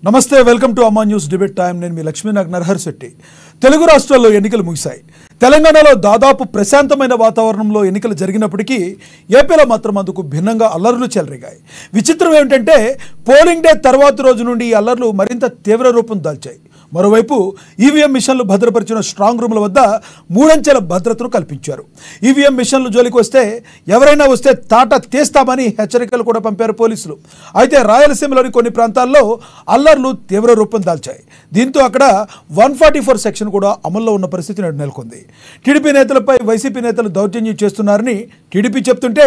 నమస్తే welcome to అమ్మా news debate time నేను మీ లక్ష్మీనాగ్ నరహర్ శెట్టి తెలుగు రాష్ట్రాల్లో ఎన్నికలు ముగిశాయి తెలంగాణలో దాదాపు ప్రశాంతమైన వాతావరణంలో ఎన్నికలు జరిగినప్పటికీ ఏపీలో మాత్రం అందుకు భిన్నంగా అల్లర్లు చెలరేగాయి విచిత్రం ఏమిటంటే పోలింగ్ డే తర్వాత రోజు నుండి ఈ అల్లర్లు మరింత తీవ్ర రూపం దాల్చాయి మరోవైపు ఈవీఎం మిషన్లు భద్రపరిచిన స్ట్రాంగ్ రూమ్ల వద్ద మూడంచెల భద్రతను కల్పించారు ఈవీఎం మిషన్లు జోలికి వస్తే ఎవరైనా వస్తే తాట తీస్తామని హెచ్చరికలు కూడా పంపారు పోలీసులు అయితే రాయలసీమలోని కొన్ని ప్రాంతాల్లో అల్లర్లు తీవ్ర రూపం దాల్చాయి దీంతో అక్కడ 144 సెక్షన్ కూడా అమల్లో ఉన్న పరిస్థితి నెలకొంది టీడీపీ నేతలపై వైసీపీ నేతలు దౌర్జన్యం చేస్తున్నారని టీడీపీ చెప్తుంటే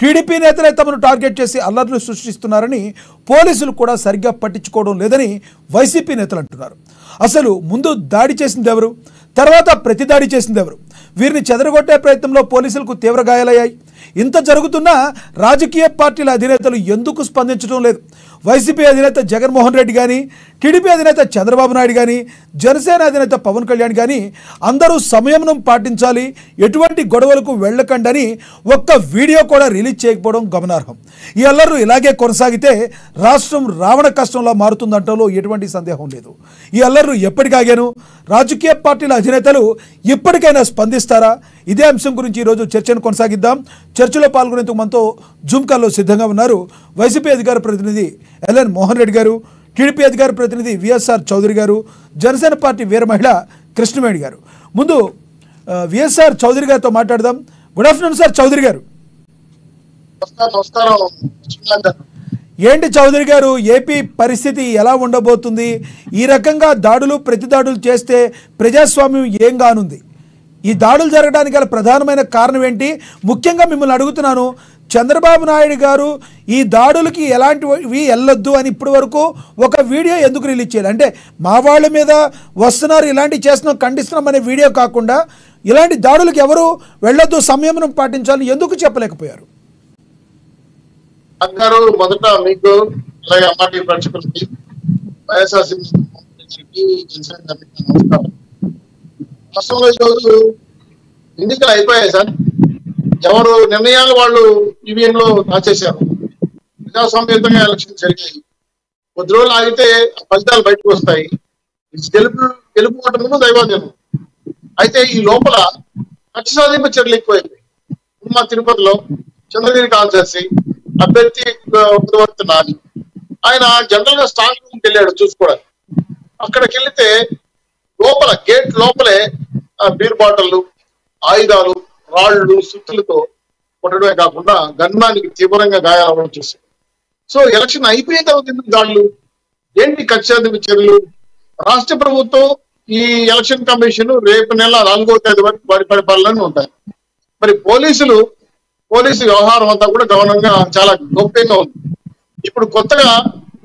టీడీపీ నేతలే తమను టార్గెట్ చేసి అల్లర్లు సృష్టిస్తున్నారని పోలీసులు కూడా సరిగ్గా పట్టించుకోవడం లేదని వైసీపీ నేతలు అంటున్నారు అసలు ముందు దాడి చేసింది ఎవరు తర్వాత ప్రతిదాడి చేసింది ఎవరు వీరిని చెదరగొట్టే ప్రయత్నంలో పోలీసులకు తీవ్ర గాయాలయ్యాయి ఇంత జరుగుతున్నా రాజకీయ పార్టీల అధినేతలు ఎందుకు స్పందించడం లేదు వైసీపీ అధినేత జగన్మోహన్ రెడ్డి కానీ టీడీపీ అధినేత చంద్రబాబు నాయుడు కానీ జనసేన అధినేత పవన్ కళ్యాణ్ కానీ అందరూ సంయమనం పాటించాలి ఎటువంటి గొడవలకు వెళ్ళకండని ఒక్క వీడియో కూడా రిలీజ్ చేయకపోవడం గమనార్హం ఈ అల్లర్లు ఇలాగే కొనసాగితే రాష్ట్రం రావణ కష్టంలో మారుతుందంటలో ఎటువంటి సందేహం లేదు ఈ అల్లర్లు ఎప్పటికాగాను రాజకీయ పార్టీల అధినేతలు ఇప్పటికైనా స్పందిస్తారా ఇదే అంశం గురించి ఈరోజు చర్చను కొనసాగిద్దాం చర్చలో పాల్గొనేందుకు మనతో జూమ్ కాల్లో సిద్ధంగా ఉన్నారు వైసీపీ అధికార ప్రతినిధి ఎల్ఎన్ మోహన్ రెడ్డి గారు టీడీపీ అధికార ప్రతినిధి విఎస్ఆర్ చౌదరి గారు జనసేన పార్టీ వీర మహిళ కృష్ణవేణి గారు ముందు విఎస్ఆర్ చౌదరి గారితో మాట్లాడదాం గుడ్ ఆఫ్టర్నూన్ సార్ చౌదరి గారు ఏంటి చౌదరి గారు ఏపీ పరిస్థితి ఎలా ఉండబోతుంది ఈ రకంగా దాడులు ప్రతిదాడులు చేస్తే ప్రజాస్వామ్యం ఏం కానుంది ఈ దాడులు జరగడానికి గల ప్రధానమైన కారణం ఏంటి ముఖ్యంగా మిమ్మల్ని అడుగుతున్నాను చంద్రబాబు నాయుడు గారు ఈ దాడులకి ఎలాంటివి వెళ్ళొద్దు అని ఇప్పటి వరకు ఒక వీడియో ఎందుకు రిలీజ్ చేయాలి అంటే మా వాళ్ళ మీద వస్తున్నారు ఇలాంటివి చేస్తున్నాం ఖండిస్తున్నాం అనే వీడియో కాకుండా ఇలాంటి దాడులకు ఎవరు వెళ్ళొద్దు సంయమనం పాటించాలని ఎందుకు చెప్పలేకపోయారు అందరూ మొదట మీకు అలాగే అమ్మాటి ప్రేక్షకులకి వైఎస్ఆర్సీపీ నమస్కారం రాష్ట్రంలో ఈరోజు ఎన్నికలు అయిపోయాయి సార్ ఎవరు నిర్ణయాలు వాళ్ళు ఈవీఎంలో దాచేశారు ప్రజాస్వామ్యయుతంగా ఎలక్షన్ జరిగాయి కొద్ది రోజులు ఆగితే ఫలితాలు బయటకు వస్తాయి గెలుపుకోవటము దైవాధీనం అయితే ఈ లోపల కక్ష సాధింపు చర్యలు ఎక్కువైపోయి మా తిరుపతిలో చంద్రగిరి కాన్సెన్సీ అభ్యర్థి పునవర్తి నాని ఆయన జనరల్ గా స్ట్రాంగ్ రూమ్కి వెళ్ళాడు చూసుకోవడానికి అక్కడికి వెళితే లోపల గేట్ లోపలే బీర్ బాటిళ్లు ఆయుధాలు రాళ్లు సుత్తులతో కొట్టడమే కాకుండా గన్మానికి తీవ్రంగా గాయాలవడం చూశారు సో ఎలక్షన్ అయిపోయిన తర్వాత ఎందుకు దాడులు ఏంటి కక్షాధిప చర్యలు రాష్ట్ర ప్రభుత్వం ఈ ఎలక్షన్ కమిషన్ రేపు నెల 4వ తేదీ వరకు వారి పరిపాలన ఉంటాయి మరి పోలీసు వ్యవహారం అంతా కూడా గౌరవంగా చాలా గోప్యంగా ఉంది ఇప్పుడు కొత్తగా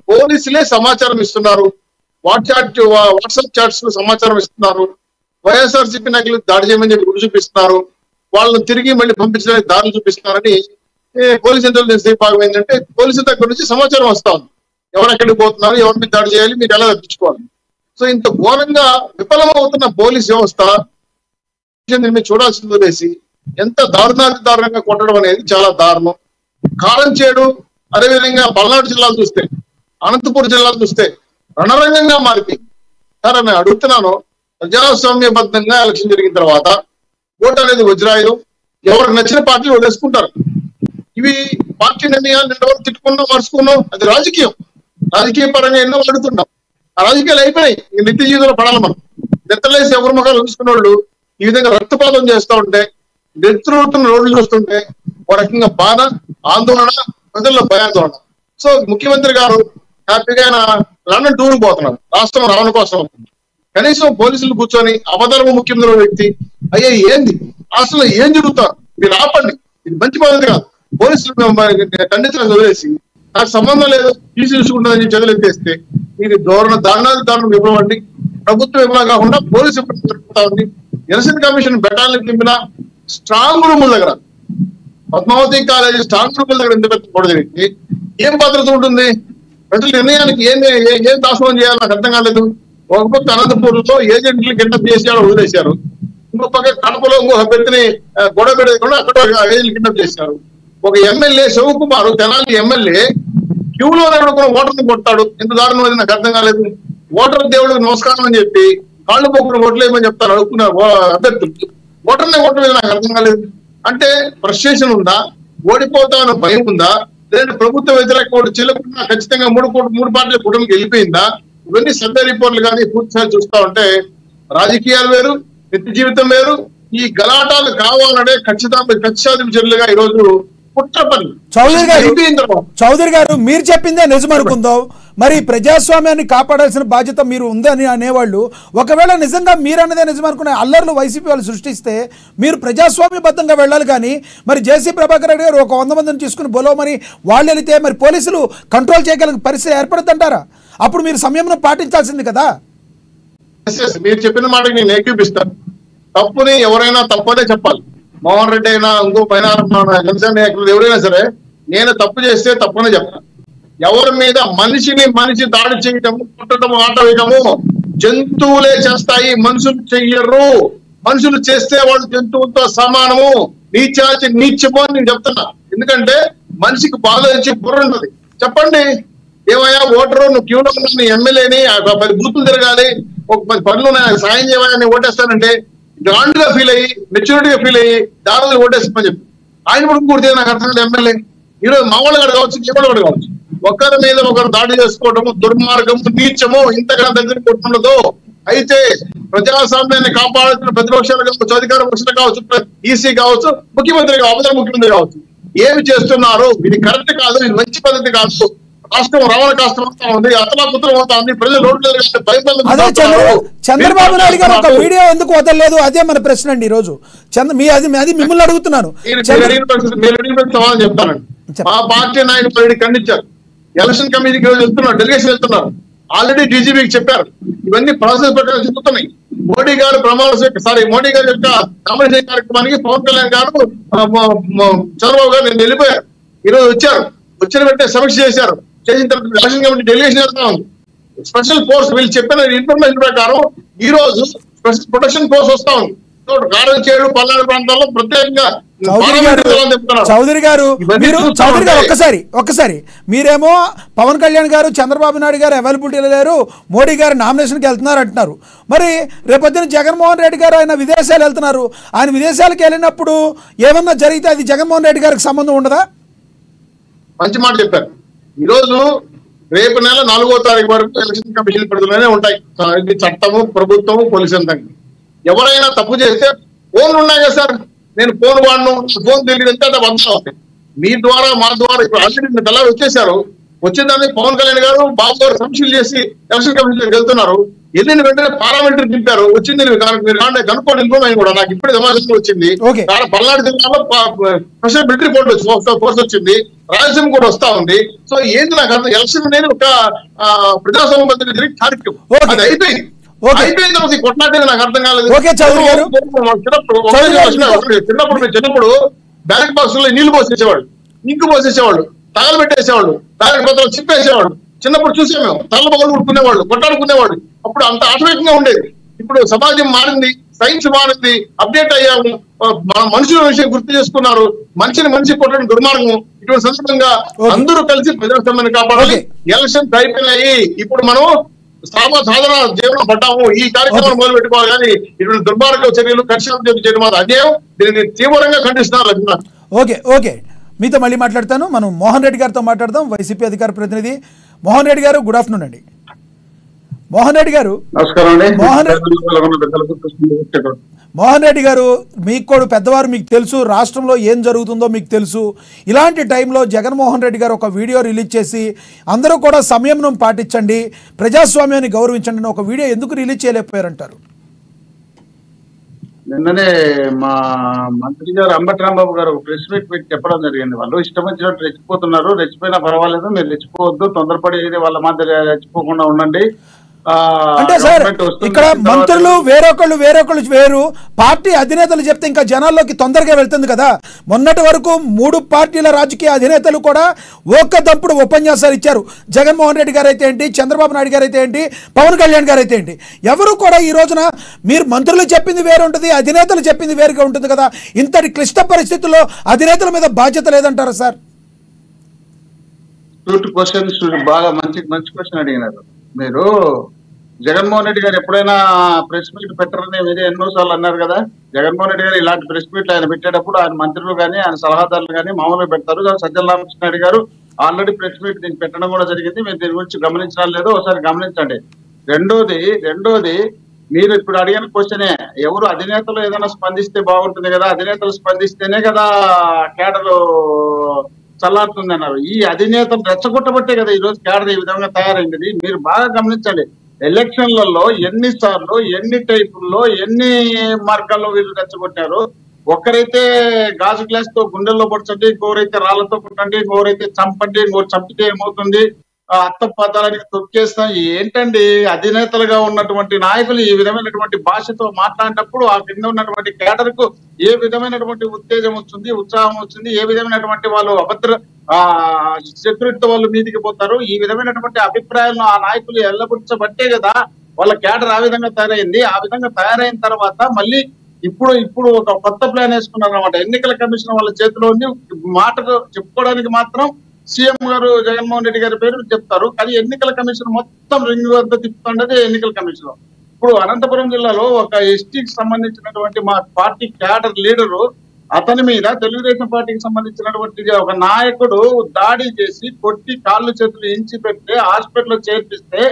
పోలీసులే సమాచారం ఇస్తున్నారు వాట్సాప్ చాట్స్ లో సమాచారం ఇస్తున్నారు వైఎస్ఆర్సీపీ నాయకులు దాడి చేయమని చెప్పి గురి చూపిస్తున్నారు వాళ్ళని తిరిగి మళ్ళీ పంపించడానికి దారులు చూపిస్తున్నారని పోలీస్ ఇంటెలిజెన్స్ భాగం ఏంటంటే పోలీసుల దగ్గర నుంచి సమాచారం వస్తా ఉంది ఎవరు ఎక్కడికి పోతున్నారు ఎవరి మీద దాడి చేయాలి మీరు ఎలా తప్పించుకోవాలి సో ఇంత ఘోరంగా విఫలమవుతున్న పోలీస్ వ్యవస్థ మీరు చూడాల్సింది వదిలేసి ఎంత దారుణంగా కొట్టడం అనేది చాలా దారుణం కాలం చేడు అదేవిధంగా పల్నాడు జిల్లాలు చూస్తే అనంతపురం జిల్లాలు చూస్తే రణరంగంగా మారిపోయింది సార్ నేను అడుగుతున్నాను ప్రజాస్వామ్యబద్ధంగా ఎలక్షన్ జరిగిన తర్వాత ఓటు అనేది వజ్రాయుధం ఎవరికి నచ్చిన పార్టీలు వదిలేసుకుంటారు ఇవి పార్టీ నిర్ణయాలు నిండవరకు తిట్టుకున్నాం మరుచుకున్నాం అది రాజకీయ పరంగా ఎన్నో అడుగుతున్నాం ఆ రాజకీయాలు అయిపోయినాయి ఈ నిత్య జీవితంలో పడాలి మనం నిద్రలేసి ఎవరి ముఖాలు ఉంచుకున్న వాళ్ళు ఈ విధంగా రక్తపాతం చేస్తూ ఉంటే నెత్తురుతున్న రోడ్లు చూస్తుంటే ఒక రకంగా బాధ ఆందోళన ప్రజల్లో భయాందోళన సో ముఖ్యమంత్రి గారు హ్యాపీగా లండన్ టూర్ పోతున్నారు రాష్ట్రం రావణ కోసం కనీసం పోలీసులు కూర్చొని అవధర్మ ముఖ్యమంత్రి వ్యక్తి అయ్యే ఏంది రాష్ట్రంలో ఏం జరుగుతారు మీరు ఆపండి ఇది మంచి పద్ధతి కాదు పోలీసులు ఖండించడం వదిలేసి నాకు సంబంధం లేదు తీసుకుంటుందని చదువులెత్తేస్తే ఇది దారుణాలు ఇవ్వండి ప్రభుత్వం ఇవ్వడం కాకుండా పోలీసు జరుపుతా ఉంది ఎలక్షన్ కమిషన్ బెటాలియన్ నింపిన స్ట్రాంగ్ రూముల దగ్గర పద్మావతి కాలేజీ స్ట్రాంగ్ రూముల దగ్గర ఎందుకు పెట్టకూడదు ఏం భద్రత ఉంటుంది ప్రజల నిర్ణయానికి ఏం దాసోహం చేయాలి నాకు అర్థం కాలేదు ఒక పక్క అనంతపూర్లో ఏజెంట్లు కింద చేసి వదిలేశారు ఇంకో పక్క కడపలో ఇంకొక అభ్యర్థిని గొడవ పెట్టకుండా అక్కడ ఏజెంట్లు కింద చేశారు ఒక ఎమ్మెల్యే శివకుమార్ తెనాలి ఎమ్మెల్యే క్యూలో కూడా ఓటర్ని కొట్టాడు? ఎంత దారుణం అది నాకు అర్థం కాలేదు. ఓటర్ దేవుడికి నమస్కారం అని చెప్పి కాళ్ళు పొక్కులు ఓట్లేమని చెప్తారు అడుగుకున్న అభ్యర్థులు, ఓటర్నే కొట్టలేదు. నాకు అర్థం కాలేదు. అంటే ఫ్రస్ట్రేషన్ ఉందా, ఓడిపోతామన్న భయం ఉందా, లేదంటే ప్రభుత్వ వ్యతిరేక ఓటు చెల్లకుండా ఖచ్చితంగా మూడు పార్టీల కూటమికి వెళ్ళిపోయిందా? ఇవన్నీ సర్వే రిపోర్ట్లు కానీ పూర్తిసారి చూస్తా ఉంటే రాజకీయాలు వేరు, నిత్య జీవితం వేరు. ఈ గలాటాలు కావాలనే ఖచ్చితాధిప చర్యలుగా ఈ రోజు కుట్రపని. చౌదరి గారు మీరు చెప్పిందే నిజం అనుకుందాం, మరి ప్రజాస్వామ్యాన్ని కాపాడాల్సిన బాధ్యత మీరు ఉందని అనేవాళ్ళు ఒకవేళ నిజంగా మీరు అన్నదే నిజం అనుకునే అల్లర్లు వైసీపీ వాళ్ళు సృష్టిస్తే మీరు ప్రజాస్వామ్యబద్ధంగా వెళ్ళాలి. కానీ మరి జేసీ ప్రభాకర్ రెడ్డి గారు ఒక 100 మందిని తీసుకుని బొలవమని వాళ్ళు వెళితే మరి పోలీసులు కంట్రోల్ చేయగలిగిన పరిస్థితి ఏర్పడుతుంటారా? అప్పుడు మీరు సంయమనం పాటించాల్సింది కదా. మీరు చెప్పిన మాటకి నేను ఏకీపిస్తాను. తప్పుని ఎవరైనా తప్పనే చెప్పాలి. మోహన్ రెడ్డి అయినా ఇంకో పైన జనసేన నాయకులు ఎవరైనా సరే నేను తప్పు చేస్తే తప్పనే చెప్తాను. ఎవరి మీద మనిషి దాడి చేయటము, కొట్టడము, ఆట వేయటము జంతువులే చేస్తాయి, మనుషులు చెయ్యరు. మనుషులు చేస్తే వాళ్ళు జంతువులతో సమానము, నీచము అని నేను చెప్తున్నా. ఎందుకంటే మనిషికి బాధ వచ్చి బుర్ర ఉంటుంది. చెప్పండి, ఏమయ్యా ఓటరు నువ్వు క్యూలో ఉన్న ఎమ్మెల్యేని 10 బూతులు తిరగాలి, ఒక 10 పనులు సాయం చేయమని ఓటేస్తానంటే గ్రాండ్గా ఫీల్ అయ్యి మెచ్యూరిటీగా ఫీల్ అయ్యి దారులు ఓటేస్తామని చెప్పి ఆయన కూడా కూడితే నాకు అర్థం కాదు. ఎమ్మెల్యే ఈరోజు మా వాళ్ళు కూడా కావచ్చు, ఏ వాళ్ళు కూడా కావచ్చు, ఒకరి మీద ఒకరు దాడి చేసుకోవడము దుర్మార్గము, నీచము ఇంతకన్నా దగ్గర కొట్టుండదు. అయితే ప్రజాస్వామ్యాన్ని కాపాడాల్సిన ప్రతిపక్షాలు కావచ్చు, అధికార పక్షాలు కావచ్చు, ఈసీ కావచ్చు, ముఖ్యమంత్రి కావచ్చు, ఏమి చేస్తున్నారు? ఇది కరెక్ట్ కాదు, ఇది మంచి పద్ధతి కాదు. రాష్ట్రం రవాణా కాస్త వస్తా ఉంది, అతలాకుతలం అవుతా ఉంది, ప్రజలు రోడ్లు చంద్రబాబు నాయుడు గారు ఒక వీడియో ఎందుకు వదలలేదు? అదే మన ప్రశ్న అండి. ఈ రోజు అది మిమ్మల్ని అడుగుతున్నాను. సమాధానం చెప్తానండి. మా పార్టీ నాయకులు ఖండించారు. ఎలక్షన్ కమిటీకి వెళ్తున్నారు, డెలిగేషన్ వెళ్తున్నారు. ఆల్రెడీ డీజీపీకి చెప్పారు. ఇవన్నీ ప్రాసెస్ ప్రకారం చెప్తున్నాయి. మోడీ గారు మోడీ గారి యొక్క కాంబినేషన్ కార్యక్రమానికి పవన్ కళ్యాణ్ గారు చంద్రబాబు గారు నేను వెళ్ళిపోయారు. ఈరోజు వచ్చారు, వచ్చిన వెంటనే సమీక్ష చేశారు. చేసిన తర్వాత ఎలక్షన్ కమిటీ డెలిగేషన్ వెళ్తా ఉంది. స్పెషల్ ఫోర్స్ వీళ్ళు చెప్పిన ఇన్ఫర్మేషన్ ప్రకారం ఈ రోజు స్పెషల్ ప్రొటెక్షన్ ఫోర్స్ వస్తా ఉంది. కారంచేడు పల్నాడు ప్రాంతాల్లో ప్రత్యేకంగా. చౌదరి గారు ఒక్కసారి మీరేమో పవన్ కళ్యాణ్ గారు చంద్రబాబు నాయుడు గారు అవైలబిలిటీలో లేరు, మోడీ గారు నామినేషన్కి వెళ్తున్నారు అంటున్నారు. మరి రేపొద్దున జగన్మోహన్ రెడ్డి గారు ఆయన విదేశాలు వెళ్తున్నారు. ఆయన విదేశాలకు వెళ్ళినప్పుడు ఏమన్నా జరిగితే అది జగన్మోహన్ రెడ్డి గారికి సంబంధం ఉండదా? మంచి మాట చెప్పారు. ఈరోజు రేపు నెల 4వ తారీఖు వరకు ఎలక్షన్ కమిషన్ పెడుతూనే ఉంటాయి. చట్టము, ప్రభుత్వము, పోలీసు యంత్రాంగం. ఎవరైనా తప్పు చేస్తే ఫోన్లు ఉన్నాయి కదా సార్, నేను ఫోన్ వాడను, ఫోన్ తెలియదు అంటే అది అబద్ధం అవుతాయి. మీ ద్వారా మా ద్వారా ఇప్పుడు ఆల్రెడీ తెల్ల వచ్చేసారు. వచ్చిందని పవన్ కళ్యాణ్ గారు బాబు గారు సమీక్షలు చేసి ఎలక్షన్ కమిషన్ వెళ్తున్నారు. వెళ్ళిన వెంటనే పార్లమెంటరీ దింపారు. వచ్చింది మీరు కనుక్కోండి ఇన్ఫర్మేషన్ కూడా నాకు ఇప్పుడే సమావేశం వచ్చింది. పల్నాడు జిల్లాలో స్పెషల్ మిలిటరీ ఫోర్స్ వచ్చింది, రాయలసీమ కూడా వస్తా ఉంది. సో ఏంటి నాకు అర్థం, ఎలక్షన్ అనేది ఒక ప్రజాస్వామ్య జరిగే కార్యక్రమం. అది అయిపోయింది. కొట్లాటే నాకు అర్థం కాలేదు. చిన్నప్పుడు బ్యాలెట్ బాక్స్ లో నీళ్లు పోసేసేవాళ్ళు, ఇంకు పోసేసేవాళ్ళు, తగలబెట్టేసేవాళ్ళు, బ్యాలెట్ పత్రాలు చిప్పేసేవాళ్ళు. చిన్నప్పుడు చూసే మేము తల్ల పగలు కొట్టుకునేవాళ్ళు, కొట్టాడుకునేవాళ్ళు. అప్పుడు అంత ఆటవికంగా ఉండేది. ఇప్పుడు సమాజం మారింది, సైన్స్ మారింది, అప్డేట్ అయ్యాము. మనుషుల విషయం గుర్తు చేసుకున్నారు. మనిషి కొట్టడం దుర్మార్గం. ఇటువంటి సందర్భంగా అందరూ కలిసి ప్రజాస్వామ్యాన్ని కాపాడాలి. ఎలక్షన్స్ అయిపోయినాయి, ఇప్పుడు మనం సాధారణ జీవనం పడ్డాము. ఈ కార్యక్రమం మొదలు పెట్టుకోవాలి. కానీ ఇటువంటి దుర్మార్గ చర్యలు కక్షలు చేయడం అన్యాయం. దీన్ని తీవ్రంగా ఖండిస్తున్నారు. ఓకే మీతో మళ్ళీ మాట్లాడతాను. మనం మోహన్ రెడ్డి గారితో మాట్లాడదాం. వైసీపీ అధికార ప్రతినిధి మోహన్ రెడ్డి గారు, గుడ్ ఆఫ్టర్నూన్ అండి. మోహన్ రెడ్డి గారు, మోహన్ రెడ్డి గారు మీకు కూడా పెద్దవారు, మీకు తెలుసు రాష్ట్రంలో ఏం జరుగుతుందో మీకు తెలుసు. ఇలాంటి టైంలో జగన్మోహన్ రెడ్డి గారు ఒక వీడియో రిలీజ్ చేసి అందరూ కూడా సంయమనం పాటించండి, ప్రజాస్వామ్యాన్ని గౌరవించండి అని ఒక వీడియో ఎందుకు రిలీజ్ చేయలేకపోయారంటారు? నిన్ననే మా మంత్రి గారు అంబటి రాంబాబు గారు ఒక ప్రెస్ మీట్ పెట్టి చెప్పడం జరిగింది. వాళ్ళు ఇష్టం వచ్చినట్టు రెచ్చిపోతున్నారు, రెచ్చిపోయినా పర్వాలేదు, మీరు రెచ్చిపోవద్దు, తొందరపడి వాళ్ళ మధ్య రెచ్చిపోకుండా ఉండండి. అంటే సార్ ఇక్కడ మంత్రులు వేరొకళ్ళు వేరు, పార్టీ అధినేతలు చెప్తే ఇంకా జనాల్లోకి తొందరగా వెళ్తుంది కదా. మొన్నటి వరకు 3 పార్టీల రాజకీయ అధినేతలు కూడా ఒక్కదంపుడు ఉపన్యాసాలు ఇచ్చారు. జగన్మోహన్ రెడ్డి గారు అయితే ఏంటి, చంద్రబాబు నాయుడు గారు అయితే ఏంటి, పవన్ కళ్యాణ్ గారు అయితే ఏంటి, ఎవరు కూడా ఈ రోజున మీరు మంత్రులు చెప్పింది వేరు ఉంటుంది, అధినేతలు చెప్పింది వేరుగా ఉంటుంది కదా. ఇంతటి క్లిష్ట పరిస్థితుల్లో అధినేతల మీద బాధ్యత లేదంటారా సార్? 2 క్వశ్చన్స్ బాగా మంచి మంచి క్వశ్చన్ అడిగినారు మీరు. జగన్మోహన్ రెడ్డి గారు ఎప్పుడైనా ప్రెస్ మీట్ పెట్టరని మీరే ఎన్నోసార్లు అన్నారు కదా. జగన్మోహన్ రెడ్డి గారు ఇలాంటి ప్రెస్ మీట్లు ఆయన పెట్టేటప్పుడు ఆయన మంత్రులు కానీ ఆయన సలహాదారులు కానీ మామూలుగా పెడతారు. సజ్జల రామకృష్ణారెడ్డి గారు ఆల్రెడీ ప్రెస్ మీట్ దీన్ని పెట్టడం కూడా జరిగింది. మీరు దీని గురించి గమనించడం లేదు, ఒకసారి గమనించండి. రెండోది మీరు ఇప్పుడు అడిగిన క్వశ్చనే, ఎవరు అధినేతలు ఏదైనా స్పందిస్తే బాగుంటుంది కదా, అధినేతలు స్పందిస్తేనే కదా కేడర్ చల్లారుతుంది అన్నారు. ఈ అధినేతలు రెచ్చగొట్టబట్టే కదా ఈ రోజు కేడర్ ఈ విధంగా తయారైంది. మీరు బాగా గమనించండి, ఎలక్షన్లలో ఎన్నిసార్లు ఎన్ని టైపుల్లో ఎన్ని మార్గాల్లో వీళ్ళు రెచ్చగొట్టారు. ఒక్కరైతే గాజు గ్లాస్ తో గుండెల్లో పొడచండి, ఇంకోరైతే రాళ్లతో కొట్టండి, ఇంకోరైతే చంపండి, ఇంకోరు చంపితే ఏమవుతుంది, అత్త పదాలకి తొక్కేస్తాం. ఏంటండి అధినేతలుగా ఉన్నటువంటి నాయకులు ఈ విధమైనటువంటి భాషతో మాట్లాడినప్పుడు ఆ కింద ఉన్నటువంటి కేడర్ కు ఏ విధమైనటువంటి ఉత్తేజం వస్తుంది, ఉత్సాహం వచ్చింది, ఏ విధమైనటువంటి వాళ్ళు సెక్యూరిటీతో వాళ్ళు మీదికి పోతారు. ఈ విధమైనటువంటి అభిప్రాయాలను ఆ నాయకులు ఎల్లబుచ్చబట్టే కదా వాళ్ళ కేడర్ ఆ విధంగా తయారైంది. ఆ విధంగా తయారైన తర్వాత మళ్ళీ ఇప్పుడు ఒక కొత్త ప్లాన్ వేసుకున్నారు అనమాట. ఎన్నికల కమిషన్ వాళ్ళ చేతిలో ఉంది. మాటలు చెప్పుకోవడానికి మాత్రం సీఎం గారు జగన్మోహన్ రెడ్డి గారి పేరు చెప్తారు, కానీ ఎన్నికల కమిషన్ మొత్తం రింగ్ వద్ద తిప్పుతుండేది ఎన్నికల కమిషన్. ఇప్పుడు అనంతపురం జిల్లాలో ఒక ఎస్టీకి సంబంధించినటువంటి మా పార్టీ క్యాడర్ లీడరు, అతని మీద తెలుగుదేశం పార్టీకి సంబంధించినటువంటి ఒక నాయకుడు దాడి చేసి కొట్టి కాళ్ళు చేతులు ఇంచి పెడితే హాస్పిటల్లో చేర్పిస్తే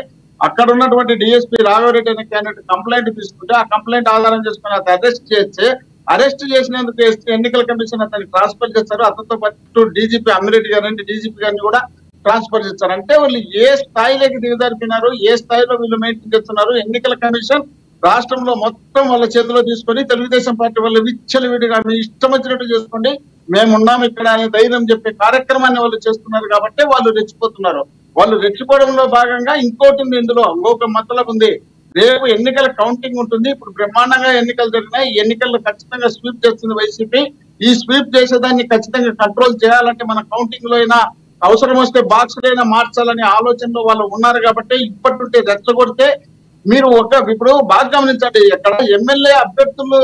అక్కడ ఉన్నటువంటి డిఎస్పీ రాఘవరెడ్డి అనే క్యాండిడేట్ కంప్లైంట్ తీసుకుంటే ఆ కంప్లైంట్ ఆధారం చేసుకుని అతను అరెస్ట్ చేసినందుకు ఎన్నికల కమిషన్ అతన్ని ట్రాన్స్ఫర్ చేస్తారు. అతనితో పాటు డీజీపీ అమ్మిరెడ్డి గారిని డీజీపీ గారిని కూడా ట్రాన్స్ఫర్ చేస్తారు. అంటే వాళ్ళు ఏ స్థాయిలోకి దిగజారిపోయినారు, ఏ స్థాయిలో వీళ్ళు మెయింటైన్ చేస్తున్నారు. ఎన్నికల కమిషన్ రాష్ట్రంలో మొత్తం వాళ్ళ చేతిలో తీసుకొని తెలుగుదేశం పార్టీ వాళ్ళు విచ్చలవిడిగా మీ ఇష్టం వచ్చినట్టు చేసుకోండి, మేమున్నాం ఇక్కడ అనే ధైర్యం చెప్పే కార్యక్రమాన్ని వాళ్ళు చేస్తున్నారు కాబట్టి వాళ్ళు రెచ్చిపోతున్నారు. వాళ్ళు రెచ్చిపోవడంలో భాగంగా ఇంకోటి ఉంది, ఇందులో ఇంకొక మతలబు ఉంది. రేపు ఎన్నికల కౌంటింగ్ ఉంటుంది. ఇప్పుడు బ్రహ్మాండంగా ఎన్నికలు జరిగినాయి. ఈ ఎన్నికల్లో ఖచ్చితంగా స్వీప్ చేస్తుంది వైసీపీ. ఈ స్వీప్ చేసేదాన్ని ఖచ్చితంగా కంట్రోల్ చేయాలంటే మన కౌంటింగ్ లో అయినా అవసరం వస్తే బాక్సులైనా మార్చాలనే ఆలోచనలో వాళ్ళు ఉన్నారు కాబట్టి ఇప్పటి నుండి రెచ్చగొడితే మీరు ఇప్పుడు బాగా గమనించండి, ఎక్కడ ఎమ్మెల్యే అభ్యర్థులు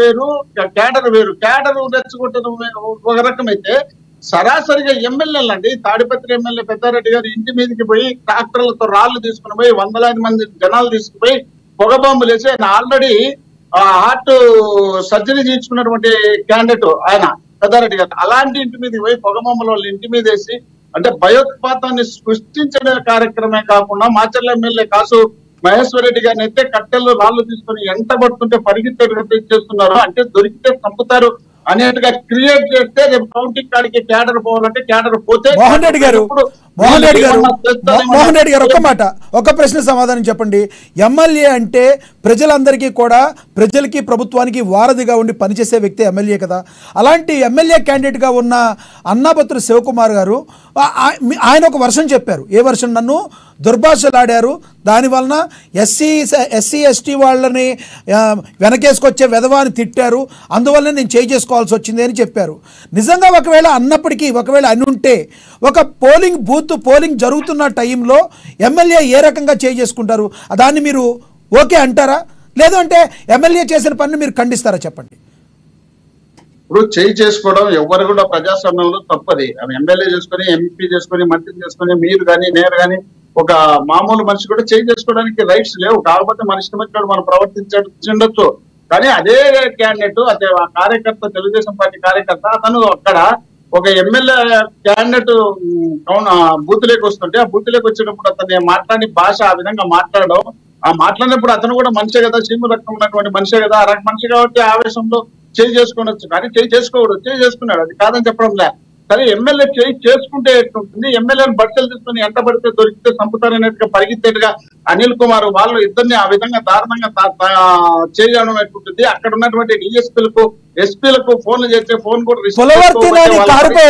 వేరు, కేడర్ వేరు. కేడర్ రెచ్చగొట్టడం ఒక రకమైతే సరాసరిగా ఎమ్మెల్యేలు అండి, తాడిపత్రి ఎమ్మెల్యే పెద్దారెడ్డి గారు ఇంటి మీదకి పోయి ట్రాక్టర్లతో రాళ్లు తీసుకుని పోయి వందలాది మంది జనాలు తీసుకుపోయి పొగ బాంబులు వేసి ఆయన ఆల్రెడీ హార్ట్ సర్జరీ చేయించుకున్నటువంటి క్యాండిడేట్ ఆయన పెద్దారెడ్డి గారు, అలాంటి ఇంటి మీదకి పోయి పొగ బాంబులు వాళ్ళ ఇంటి మీద వేసి అంటే భయోత్పాతాన్ని సృష్టించే కార్యక్రమే కాకుండా మాచర్ల ఎమ్మెల్యే కాసు మహేశ్వర్ రెడ్డి గారిని అయితే కట్టెల్లో రాళ్లు తీసుకుని ఎంత పడుతుంటే పరిగెత్తేటట్టు చేస్తున్నారు. అంటే దొరికితే చంపుతారు అనేట్టుగా క్రియేట్ చేస్తే రేపు కౌంటింగ్ కాడికి కేడర్ పోవాలంటే కేడర్ పోతే. మోహన్ రెడ్డి గారు ఒక ప్రశ్న సమాధానం చెప్పండి. ఎమ్మెల్యే అంటే ప్రజలందరికీ కూడా, ప్రజలకి ప్రభుత్వానికి వారధిగా ఉండి పనిచేసే వ్యక్తి ఎమ్మెల్యే కదా. అలాంటి ఎమ్మెల్యే క్యాండిడేట్గా ఉన్న అన్నాపత్రి శివకుమార్ గారు ఆయన ఒక వర్షం చెప్పారు. ఏ వర్షం? నన్ను దుర్భాషలాడారు, దానివలన ఎస్సీ ఎస్టీ వాళ్ళని వెనకేసుకొచ్చే వెధవాన్ని తిట్టారు, అందువల్ల నేను చేసుకోవాల్సి వచ్చింది అని చెప్పారు. నిజంగా ఒకవేళ అన్నప్పటికీ, ఒకవేళ అని ఉంటే ఒక పోలింగ్ జరుగుతున్న టైంలో ఎమ్మెల్యే ఏ రకంగా చేసుకుంటారు? దాన్ని మీరు ఓకే అంటారా, లేదంటే ఎమ్మెల్యే చేసిన పనిని మీరు ఖండిస్తారా? చెప్పండి. ఇప్పుడు చేసుకోవడం ఎవరు కూడా ప్రజాస్వామ్యంలో తప్పది. ఎమ్మెల్యే చేసుకుని, ఎంపీ చేసుకుని, మంత్రి చేసుకుని, మీరు కానీ నేను కానీ ఒక మామూలు మనిషి కూడా చేసుకోవడానికి రైట్స్ లేవు. కాకపోతే మన ఇష్టం వచ్చినట్టు మనం ప్రవర్తించవచ్చు. కానీ అదే క్యాండిడేట్, అదే కార్యకర్త, తెలుగుదేశం పార్టీ కార్యకర్త, అతను అక్కడ ఒక ఎమ్మెల్యే క్యాండిడేట్ బూత్లోకి వస్తుంటే ఆ బూత్లోకి వచ్చేటప్పుడు అతను మాట్లాడి భాష ఆ విధంగా మాట్లాడడం, ఆ మాట్లాడినప్పుడు అతను కూడా మనిషే కదా, చీము రక్తం ఉన్నటువంటి మనిషే కదా, ఆ మనిషి కాబట్టి ఆవేశంలో చేసుకోవచ్చు. కానీ చేసుకోకూడదు, చేసుకున్నాడు, అది కాదని చెప్పడం లే. సరే ఎమ్మెల్యే చేసుకుంటే ఎట్లుంటుంది? ఎమ్మెల్యేని బట్టలు తీసుకుని ఎంత పడితే దొరికితే చంపుతారనేట్టుగా పరిగెత్తేట్టుగా అనిల్ కుమార్ వాళ్ళు ఇద్దరిని ఆ విధంగా దారుణంగా చేయడం ఎట్లుంటుంది? అక్కడ ఉన్నటువంటి డిఎస్పీలకు, ఎస్పీలకు ఫోన్లు చేస్తే ఫోన్ కూడా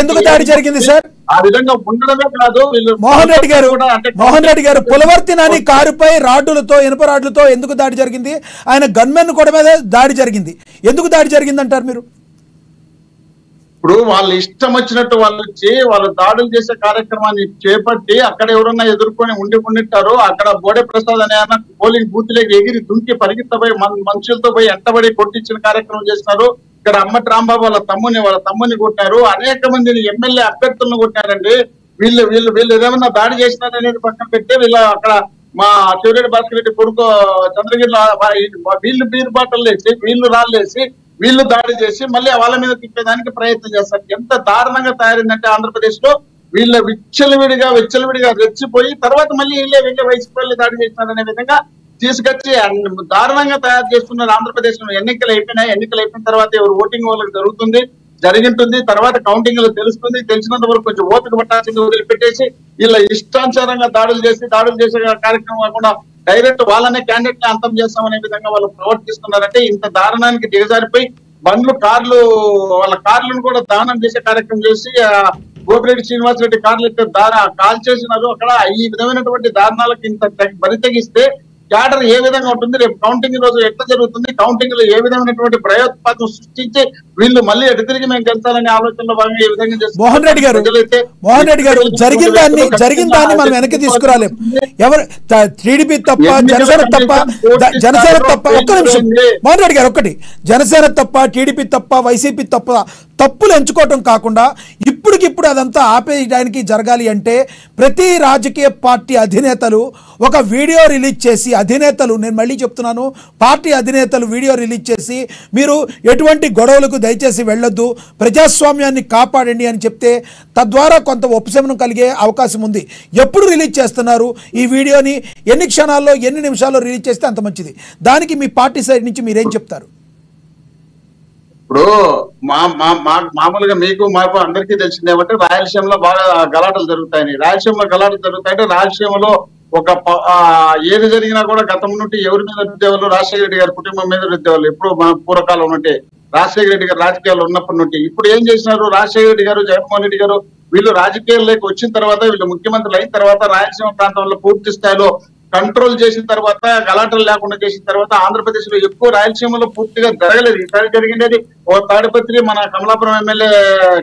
ఎందుకు దాడి జరిగింది సార్? ఆ విధంగా ఉండడమే కాదు, మోహన్ రెడ్డి గారు పులవర్తి నాని కారుపై రాడ్డులతో, ఇనుప రాడ్లతో ఎందుకు దాడి జరిగింది? ఆయన గన్మెన్ కూడా మీద దాడి జరిగింది. ఎందుకు దాడి జరిగింది అంటారు మీరు? ఇప్పుడు వాళ్ళు ఇష్టం వచ్చినట్టు వాళ్ళు దాడులు చేసే కార్యక్రమాన్ని చేపట్టి అక్కడ ఎవరన్నా ఎదుర్కొని ఉండిట్టారో అక్కడ బోడే ప్రసాద్ అనే ఆయన పోలింగ్ బూత్ లేక ఎగిరి దుంకి పరిగెత్తపోయి మనుషులతో పోయి ఎంటబడి కొట్టించిన కార్యక్రమం చేస్తున్నారు. ఇక్కడ అమ్మటి రాంబాబు వాళ్ళ తమ్ముని కొట్టారు. అనేక మందిని ఎమ్మెల్యే అభ్యర్థులను కొట్టారండి. వీళ్ళు వీళ్ళు వీళ్ళు ఏదేమన్నా దాడి చేసినారనేది పక్కన పెట్టి వీళ్ళు అక్కడ మా చెవిరెడ్డి భాస్కర్ రెడ్డి కొడుకు చంద్రగిరిలో వీళ్ళు బీరు బాటలు వేసి వీళ్ళు రాళ్ళు వేసి వీళ్ళు దాడి చేసి మళ్ళీ వాళ్ళ మీద తిప్పేదానికి ప్రయత్నం చేస్తారు. ఎంత దారుణంగా తయారైందంటే ఆంధ్రప్రదేశ్ లో వీళ్ళ విచ్చలవిడిగా రెచ్చిపోయి తర్వాత మళ్ళీ వీళ్ళే వైసీపీ దాడి చేసినారనే విధంగా తీసుకొచ్చి దారుణంగా తయారు చేస్తున్నారు. ఆంధ్రప్రదేశ్ లో ఎన్నికలు అయిపోయిన తర్వాత ఎవరు ఓటింగ్ వాళ్ళకి జరిగింటుంది. తర్వాత కౌంటింగ్ లో తెలుస్తుంది. తెలిసినంత వరకు కొంచెం ఓపిక పట్టాల్సింది వదిలిపెట్టేసి వీళ్ళ ఇష్టానుసారంగా దాడులు చేసే కార్యక్రమం కాకుండా డైరెక్ట్ వాళ్ళనే క్యాండిడేట్ ని అంతం చేస్తామనే విధంగా వాళ్ళు ప్రవర్తిస్తున్నారంటే ఇంత దారుణానికి దిగజారిపోయి వాళ్ళ కార్లను కూడా దానం చేసే కార్యక్రమం చేసి గోపిరెడ్డి శ్రీనివాసరెడ్డి కార్లు కాల్ చేసినారు. అక్కడ ఈ విధమైనటువంటి దారుణాలకు ఇంత బరి తెగిస్తే క్యాడర్ ఏ విధంగా ఉంటుంది, రేపు కౌంటింగ్ రోజు ఎట్లా జరుగుతుంది, కౌంటింగ్ లో ఏ విధమైనటువంటి ప్రయోత్పాతం సృష్టించి వీళ్ళు మళ్ళీ ఎటు తిరిగి మేము గెలుస్తాలనే ఆలోచనలో భాగంగా ఏ విధంగా మోహన్ రెడ్డి గారు జరిగిన దాన్ని మనం వెనక్కి తీసుకురాలేం. ఎవరు టీడీపీ తప్ప జనసేన తప్ప ఒక్క నిమిషం మోహన్ రెడ్డి గారు ఒక్కటి, జనసేన తప్ప టీడీపీ తప్ప వైసీపీ తప్పులు ఎంచుకోవటం కాకుండా ఇప్పటికిప్పుడు అదంతా ఆపేయడానికి జరగాలి అంటే ప్రతి రాజకీయ పార్టీ అధినేతలు ఒక వీడియో రిలీజ్ చేసి నేను మళ్ళీ చెప్తున్నాను, పార్టీ అధినేతలు వీడియో రిలీజ్ చేసి మీరు ఎటువంటి గొడవలకు దయచేసి వెళ్ళొద్దు, ప్రజాస్వామ్యాన్ని కాపాడండి అని చెప్తే తద్వారా కొంత ఉపశమనం కలిగే అవకాశం ఉంది. ఎప్పుడు రిలీజ్ చేస్తున్నారు ఈ వీడియోని, ఎన్ని క్షణాల్లో ఎన్ని నిమిషాల్లో రిలీజ్ చేస్తే అంత మంచిది. దానికి మీ పార్టీ సైడ్ నుంచి మీరేం చెప్తారు? ఇప్పుడు మామూలుగా మీకు మాకు అందరికీ తెలిసింది ఏమంటే రాయలసీమలో బాగా గలాటలు జరుగుతాయని. రాయలసీమలో గలాటలు జరుగుతాయంటే రాయలసీమలో ఒక ఏది జరిగినా కూడా గతం నుండి ఎవరి మీద రుద్దేవాళ్ళు, రాజశేఖర రెడ్డి గారి కుటుంబం మీద రుద్దేవాళ్ళు. ఎప్పుడు మన పూర్వకాలం నుండి రాజశేఖర రెడ్డి గారు రాజకీయాల్లో ఉన్నప్పటి నుండి ఇప్పుడు ఏం చేసినారు, రాజశేఖర రెడ్డి గారు, జగన్మోహన్ రెడ్డి గారు వీళ్ళు రాజకీయాల్లోకి వచ్చిన తర్వాత, వీళ్ళు ముఖ్యమంత్రులు అయిన తర్వాత రాయలసీమ ప్రాంతంలో పూర్తి స్థాయిలో కంట్రోల్ చేసిన తర్వాత, గలాటలు లేకుండా చేసిన తర్వాత ఆంధ్రప్రదేశ్ లో ఎక్కువ రాయలసీమలో పూర్తిగా జరగలేదు. ఈసారి జరిగింది ఓ తాడిపత్రి మన కమలాపురం ఎమ్మెల్యే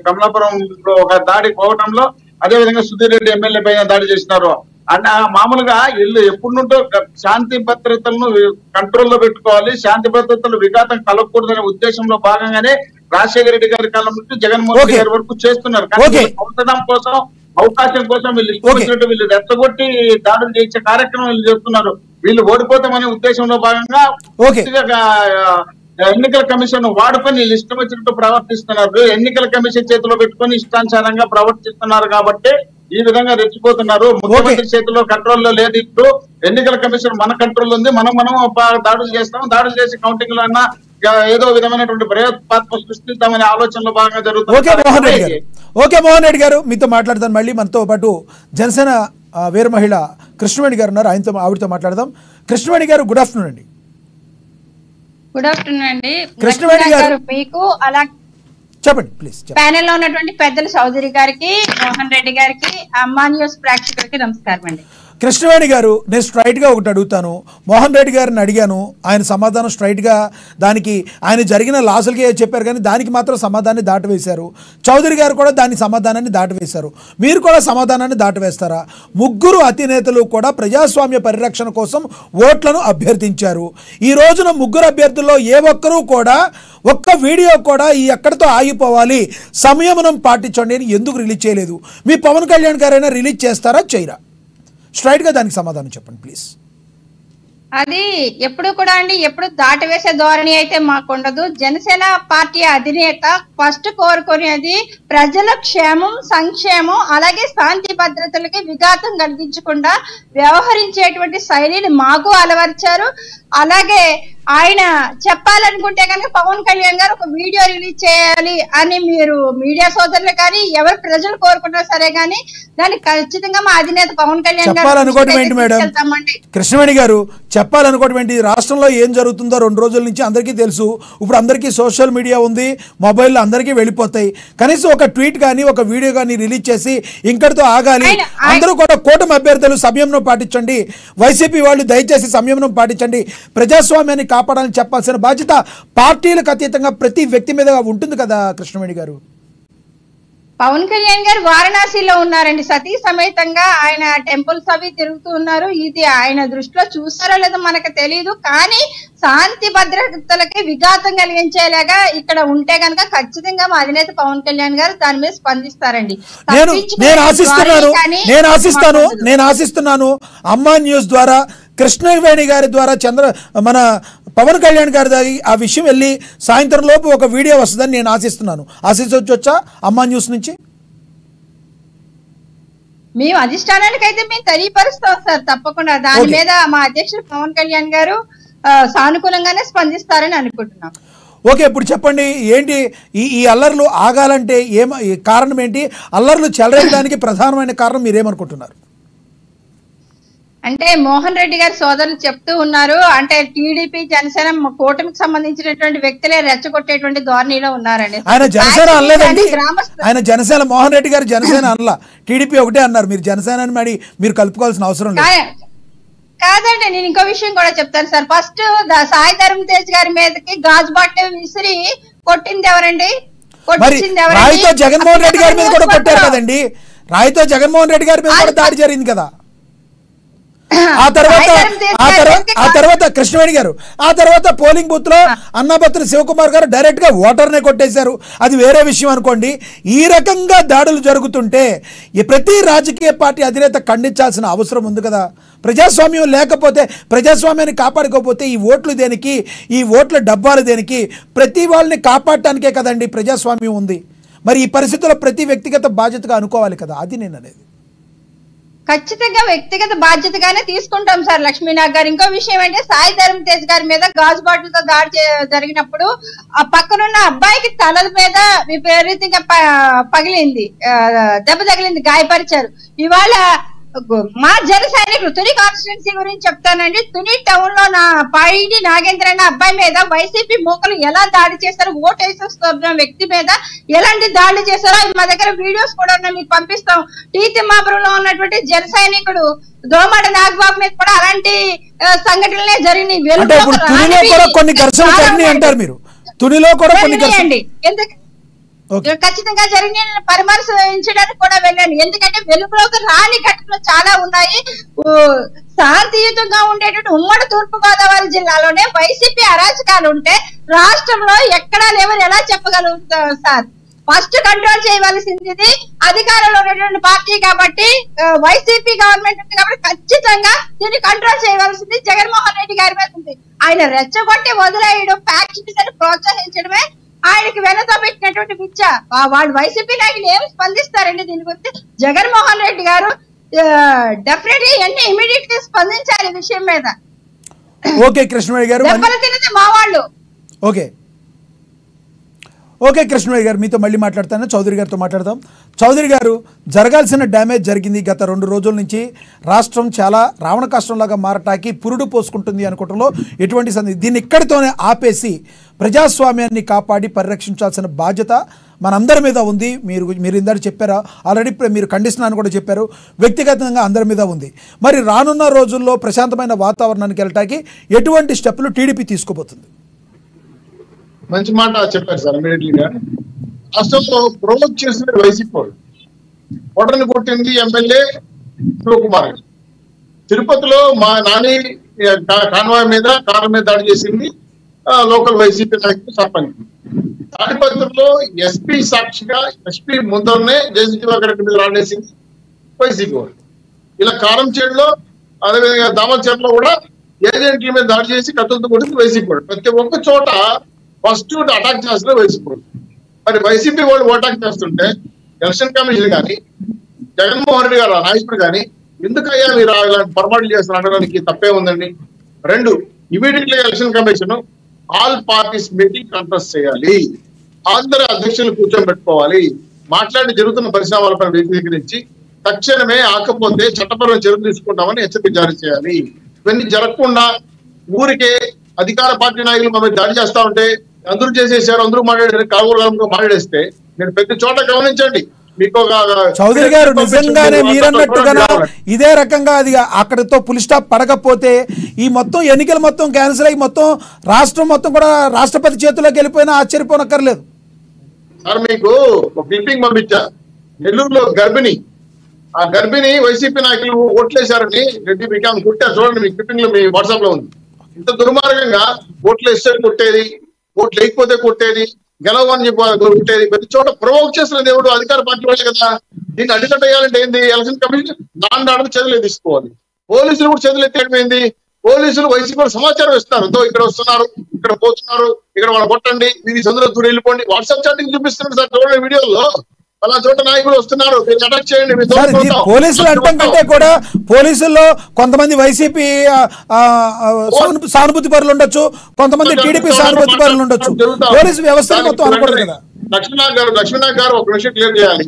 కమలాపురంలో ఒక దాడి పోవటంలో, అదే విధంగా సుధీర్ రెడ్డి ఎమ్మెల్యే పైన దాడి చేసినారు. అండ్ మామూలుగా వీళ్ళు ఎప్పుడుంటో శాంతి భద్రతలను కంట్రోల్లో పెట్టుకోవాలి, శాంతి భద్రతలు విఘాతం కలగకూడదనే ఉద్దేశంలో భాగంగానే రాజశేఖర రెడ్డి గారి కాలం నుంచి జగన్మోహన్ రెడ్డి గారి వరకు చేస్తున్నారు. కానీ అవసరం కోసం, అవకాశం కోసం వీళ్ళు రెచ్చగొట్టి దాడులు చేసే కార్యక్రమం వీళ్ళు చేస్తున్నారు. వీళ్ళు ఓడిపోతామనే ఉద్దేశంలో భాగంగా ఎన్నికల కమిషన్ వాడుకొని వీళ్ళు ఇష్టం వచ్చినట్టు ప్రవర్తిస్తున్నారు. ఎన్నికల కమిషన్ చేతిలో పెట్టుకొని ఇష్టానుసారంగా ప్రవర్తిస్తున్నారు కాబట్టి ఈ విధంగా రెచ్చిపోతున్నారు. ముఖ్యమంత్రి చేతిలో కంట్రోల్లో లేదు. ఇప్పుడు ఎన్నికల కమిషన్ మన కంట్రోల్ ఉంది. మనం దాడులు చేస్తాం. దాడులు చేసి కౌంటింగ్ లో అన్నా ఏదో విధమైనటువంటి ప్రయోత్పాత్మ సృష్టిద్దామనే ఆలోచనలో భాగంగా జరుగుతుంది. ఓకే మోహన్ రెడ్డి గారు, మీతో మాట్లాడదాం. మళ్ళీ మనతో పాటు జనసేన వీర మహిళ కృష్ణవేణి గారు ఉన్నారు, ఆవిడతో మాట్లాడదాం. కృష్ణవేణి గారు, గుడ్ ఆఫ్టర్నూన్ అండి. గుడ్ ఆఫ్టర్నూన్ అండి. కృష్ణవేణి గారు మీకు అలా చెప్పండి ప్లీజ్. ప్యానెల్ లో ఉన్నటువంటి పెద్దలు చౌదరి గారికి, మోహన్ రెడ్డి గారికి, అమ్మా న్యూస్ ప్రేక్షకులకి నమస్కారం అండి. కృష్ణవేణి గారు, నేను స్ట్రైట్గా ఒకటి అడుగుతాను. మోహన్ రెడ్డి గారిని అడిగాను, ఆయన సమాధానం స్ట్రైట్గా దానికి ఆయన జరిగిన లాసులకే చెప్పారు, కానీ దానికి మాత్రం సమాధానాన్ని దాటవేశారు. చౌదరి గారు కూడా దాని సమాధానాన్ని దాటవేశారు. మీరు కూడా సమాధానాన్ని దాటవేస్తారా? ముగ్గురు అధినేతలు కూడా ప్రజాస్వామ్య పరిరక్షణ కోసం ఓట్లను అభ్యర్థించారు. ఈ రోజున ముగ్గురు అభ్యర్థుల్లో ఏ ఒక్కరూ కూడా ఒక్క వీడియో కూడా ఈ ఎక్కడితో ఆగిపోవాలి, సంయమనం పాటించండి అని ఎందుకు రిలీజ్ చేయలేదు? మీ పవన్ కళ్యాణ్ గారైనా రిలీజ్ చేస్తారా, చేయరా? స్ట్రైట్ గా దానికి సమాధానం చెప్పండి ప్లీజ్. అది ఎప్పుడు కూడా అండి, ఎప్పుడు దాటవేసే ధోరణి అయితే మాకుండదు. జనసేన పార్టీ అధినేత ఫస్ట్ కోరుకునేది ప్రజల క్షేమం, సంక్షేమం, అలాగే శాంతి భద్రతలకి విఘాతం కలిగించకుండా వ్యవహరించేటువంటి శైలిని మాకు అలవర్చారు. అలాగే ఆయన చెప్పాలనుకుంటే కనుక పవన్ కళ్యాణ్ గారు ఒక వీడియో రిలీజ్ చేయాలి అని మీరు మీడియా సోదరులు కానీ ఎవరు ప్రజలు కోరుకున్నా సరే కానీ దాన్ని ఖచ్చితంగా మా అధినేత పవన్ కళ్యాణ్ గారు కృష్ణవేణి గారు చెప్పాలనుకోవడం ఏంటి? రాష్ట్రంలో ఏం జరుగుతుందో 2 రోజుల నుంచి అందరికీ తెలుసు. ఇప్పుడు అందరికీ సోషల్ మీడియా ఉంది, మొబైల్లో అందరికీ వెళ్ళిపోతాయి. కనీసం ఒక ట్వీట్ కానీ ఒక వీడియో కానీ రిలీజ్ చేసి ఇంకటితో ఆగాలి. అందరూ కూడా కూటమి అభ్యర్థులు సంయమనం పాటించండి, వైసీపీ వాళ్ళు దయచేసి సంయమనం పాటించండి, ప్రజాస్వామ్యాన్ని కాపాడాలని చెప్పాల్సిన బాధ్యత పార్టీలకు అతీతంగా ప్రతి వ్యక్తి మీద ఉంటుంది కదా కృష్ణవేణి గారు. పవన్ కళ్యాణ్ గారు వారణాసిలో ఉన్నారండి, సతీ సమేతంగా ఆయన టెంపుల్స్ అవి తిరుగుతూ ఉన్నారు. ఇది ఆయన దృష్టిలో చూస్తారో లేదో మనకు తెలియదు, కానీ శాంతి భద్రతలకి విఘాతం కలిగించేలాగా ఇక్కడ ఉంటే కనుక ఖచ్చితంగా మా అధినేత పవన్ కళ్యాణ్ గారు దాని మీద స్పందిస్తారండి. నేను ఆశిస్తున్నాను అమ్మా న్యూస్ ద్వారా కృష్ణవేణి గారి ద్వారా మన పవన్ కళ్యాణ్ గారి ఆ విషయం వెళ్ళి సాయంత్రం లోపు ఒక వీడియో వస్తుందని నేను ఆశించవచ్చా అమ్మా న్యూస్ నుంచి? మేము అధిష్టానానికి అయితే మేము తెలియపరుస్తాం సార్, తప్పకుండా దాని మీద మా అధ్యక్షుడు పవన్ కళ్యాణ్ గారు సానుకూలంగానే స్పందిస్తారని అనుకుంటున్నాం. ఓకే, ఇప్పుడు చెప్పండి, ఏంటి ఈ అల్లర్లు ఆగాలంటే కారణం ఏంటి? అల్లర్లు చెలరేయడానికి ప్రధానమైన కారణం మీరేమనుకుంటున్నారు? అంటే మోహన్ రెడ్డి గారి సోదరులు చెప్తూ ఉన్నారు, అంటే టీడీపీ జనసేన కూటమికి సంబంధించినటువంటి వ్యక్తులే రెచ్చగొట్టేటువంటి ధోరణిలో ఉన్నారండి. ఆయన జనసేన అనలేదండి, ఆయన జనసేన మోహన్ రెడ్డి గారు జనసేన అనలా, టీడీపీ ఒకటే అన్నారు. మీరు జనసేన అని మీరు కలుపుకోవాల్సిన అవసరం లేదు. కాదండి, నేను ఇంకో విషయం కూడా చెప్తాను సార్. ఫస్ట్ సాయి ధర్మ తేజ్ గారి మీదకి గాజు బాటిల్ విసిరి కొట్టింది ఎవరండి? రాయితో జగన్మోహన్ రెడ్డి గారి మీద కూడా కొట్టారు కదండి. రాయితో జగన్మోహన్ రెడ్డి గారి మీద కూడా దాడి జరిగింది కదా. ఆ తర్వాత కృష్ణవేణి గారు, ఆ తర్వాత పోలింగ్ బూత్ లో అన్నాపత్రి శివకుమార్ గారు డైరెక్ట్ గా ఓటర్నే కొట్టేశారు. అది వేరే విషయం అనుకోండి. ఈ రకంగా దాడులు జరుగుతుంటే ప్రతి రాజకీయ పార్టీ అధినేత ఖండించాల్సిన అవసరం ఉంది కదా. ప్రజాస్వామ్యం లేకపోతే, ప్రజాస్వామ్యాన్ని కాపాడుకోకపోతే ఈ ఓట్లు దేనికి, ఈ ఓట్ల డబ్బాలు దేనికి? ప్రతి వాళ్ళని కాపాడటానికే కదండి ప్రజాస్వామ్యం ఉంది. మరి ఈ పరిస్థితుల్లో ప్రతి వ్యక్తిగత బాధ్యతగా అనుకోవాలి కదా. అది నేను అనేది. ఖచ్చితంగా వ్యక్తిగత బాధ్యతగానే తీసుకుంటాం సార్ లక్ష్మీనాథ్ గారు. ఇంకో విషయం అంటే సాయి ధర్మ తేజ్ గారి మీద గాజు బాటిల్ తో దాడి జరిగినప్పుడు ఆ పక్కనున్న అబ్బాయికి తల మీద విపరీతంగా పగిలింది, దెబ్బ తగిలింది, గాయపరిచారు. ఇవాళ మా జన సైనికులు తుని కాన్స్టిట్యున్సీ గురించి చెప్తానండి. తుని టౌన్ లో పైడి నాగేంద్ర అన్న అబ్బాయి మీద వైసీపీ మూకలు ఎలా దాడి చేశారు, ఓటు వేసేస్తున్న వ్యక్తి మీద ఎలాంటి దాడి చేశారో మా దగ్గర వీడియోస్ కూడా ఉన్నాయి, మీకు పంపిస్తాం. టీ తిమ్మాపురంలో ఉన్నటువంటి జన సైనికుడు దోమాడ నాగబాబు మీద కూడా అలాంటి సంఘటనలే జరిగినాయి. ఎందుకు ఖచ్చితంగా జరిగిన పరామర్శించడానికి కూడా వెళ్ళాను. ఎందుకంటే వెలుగులోకి రాని ఘటనలు చాలా ఉన్నాయి. శాంతియుతంగా ఉండేటువంటి ఉమ్మడి తూర్పు గోదావరి జిల్లాలోనే వైసీపీ అరాచకాలు ఉంటే రాష్ట్రంలో ఎక్కడా లేవని ఎలా చెప్పగలుగుతారు సార్? ఫస్ట్ కంట్రోల్ చేయవలసింది ఇది అధికారంలో ఉన్నటువంటి పార్టీ కాబట్టి, వైసీపీ గవర్నమెంట్ ఉంది కాబట్టి ఖచ్చితంగా దీన్ని కంట్రోల్ చేయవలసింది జగన్మోహన్ రెడ్డి గారి మీద ఉంది. ఆయన రెచ్చగొట్టి వదిలేయడం, ఫ్యాక్షన్స్ ప్రోత్సహించడమే ఆయనకి వెనతో పెట్టినటువంటి పిచ్చ. వాళ్ళు వైసీపీ నాయకులు ఏమి స్పందిస్తారండి దీని గురించి? జగన్మోహన్ రెడ్డి గారు డెఫినెట్లీ అన్ని ఇమీడియట్ గా స్పందించాలి విషయం మీద. ఓకే కృష్ణవేణి గారు, దెబ్బలు తిన్నది మా వాళ్ళు. ఓకే కృష్ణవేణి గారు, మీతో మళ్ళీ మాట్లాడతాను. చౌదరి గారితో మాట్లాడతాం. చౌదరి గారు, జరగాల్సిన డ్యామేజ్ జరిగింది. గత 2 రోజుల నుంచి రాష్ట్రం చాలా రావణ కష్టంలాగా మారటానికి పురుడు పోసుకుంటుంది అనుకోవడంలో ఎటువంటి సందేహం. దీన్ని ఇక్కడితోనే ఆపేసి ప్రజాస్వామ్యాన్ని కాపాడి పరిరక్షించాల్సిన బాధ్యత మనందరి మీద ఉంది. మీరు ఇందాక చెప్పారా, ఆల్రెడీ మీరు ఖండిస్తున్నాను కూడా చెప్పారు. వ్యక్తిగతంగా అందరి మీద ఉంది. మరి రానున్న రోజుల్లో ప్రశాంతమైన వాతావరణానికి వెళ్ళటానికి ఎటువంటి స్టెప్పులు టీడీపీ తీసుకోబోతుంది? మంచి మాట చెప్పారు సార్. ఇమీడియట్లీ గా రాష్ట్రంలో ప్రమోట్ చేసిన వైసీపీ వాళ్ళు ఓటర్ని కొట్టింది ఎమ్మెల్యే శివకుమార్. తిరుపతిలో మా నాని కాన్వాయ్ మీద కారు మీద దాడి చేసింది లోకల్ వైసీపీ నాయకులు, సర్పంచ్. తాడిపత్రిలో ఎస్పీ సాక్షిగా, ఎస్పీ ముందరనే జయసింహ రెడ్డి మీద రాడేసింది వైసీపీ వాళ్ళు. ఇలా కారంచేడులో, అదేవిధంగా దామచేరులో కూడా ఏజెంట్ల మీద దాడి చేసి కత్తులతో కొట్టింది వైసీపీ వాళ్ళు. ప్రతి ఒక్క చోట ఫస్ట్ అటాక్ చేస్తున్న వైసీపీ. మరి వైసీపీ వాళ్ళు అటాక్ చేస్తుంటే ఎలక్షన్ కమిషన్ కానీ, జగన్మోహన్ రెడ్డి గారు నాయకుడు కానీ ఎందుకయ్యా మీరు ఇలాంటి పొరపాట్లు చేస్తున్నారు అనడానికి తప్పే ఉందండి. 2, immediately election commission all parties meeting contest చేయాలి. అందరి అధ్యక్షులు కూర్చోబెట్టుకోవాలి. మాట్లాడి జరుగుతున్న పరిశ్రమలపై వ్యతిరేకించి తక్షణమే ఆకపోతే చట్టపరమైన చర్యలు తీసుకుంటామని హెచ్చరిక జారీ చేయాలి. ఇవన్నీ జరగకుండా ఊరికే అధికార పార్టీ నాయకులు మమ్మల్ని దాడి చేస్తా ఉంటే అందరూ చేసేసారు, అందరూ మాట్లాడారు, కాలువలో మాట్లాడేస్తే నేను ప్రతి చోట గమనించండి. మీకు చౌదరి గారు, నిజంగానే మీరన్నట్టుగా ఇదే రకంగా అది అక్కడితో పులి స్టాప్ పడకపోతే ఈ మొత్తం ఎన్నికలు మొత్తం క్యాన్సిల్ అయ్యి మొత్తం రాష్ట్రం మొత్తం కూడా రాష్ట్రపతి చేతిలోకి వెళ్ళిపోయినా ఆశ్చర్యపోనక్కర్లేదు సార్. మీకు ఒక క్లిప్పింగ్ పంపించా, నెల్లూరులో గర్భిణి, ఆ గర్భిణి వైసీపీ నాయకులు ఓట్లేశారని రెడ్డి మీకు కుట్టారు చూడండి. మీ క్లిప్పింగ్ లో మీ వాట్సాప్ లో ఉంది. ఇంత దుర్మార్గంగా ఓట్లు వేస్తే కొట్టేది, ఓట్లు లేకపోతే కొట్టేది, గెలవని చెప్పి కొట్టేది, ప్రతి చోట ప్రొవోక్ చేస్తున్న దేవుడు అధికార పార్టీ వాళ్ళే కదా. దీన్ని అడ్డుకట్టేయాలంటే ఏంది? ఎలక్షన్ కమిషన్ దాని చదువులు తీసుకోవాలి. పోలీసులు కూడా చదువులు ఎత్తేయమైంది. పోలీసులు వైసీపీ సమాచారం ఇస్తారు, ఇక్కడ వస్తున్నారు, ఇక్కడ పోతున్నారు, ఇక్కడ వాళ్ళు కొట్టండి, ఇది చంద్రుల దూరం వెళ్ళిపోండి. వాట్సాప్ చాటింగ్ చూపిస్తున్నారు సార్ చూడండి వీడియోలో. అలా చోట నాయకులు వస్తున్నారు, మీరు అటాక్ చేయండి. పోలీసులు అంటాం కంటే కూడా పోలీసుల్లో కొంతమంది వైసీపీ సానుభూతి పరులు ఉండొచ్చు, కొంతమంది టీడీపీ సానుభూతి పరులు ఉండొచ్చు. పోలీసు వ్యవస్థ మొత్తం అనకూడదు కదా. లక్ష్మీనాథ్ గారు ఒక విషయం క్లియర్ చేయాలి.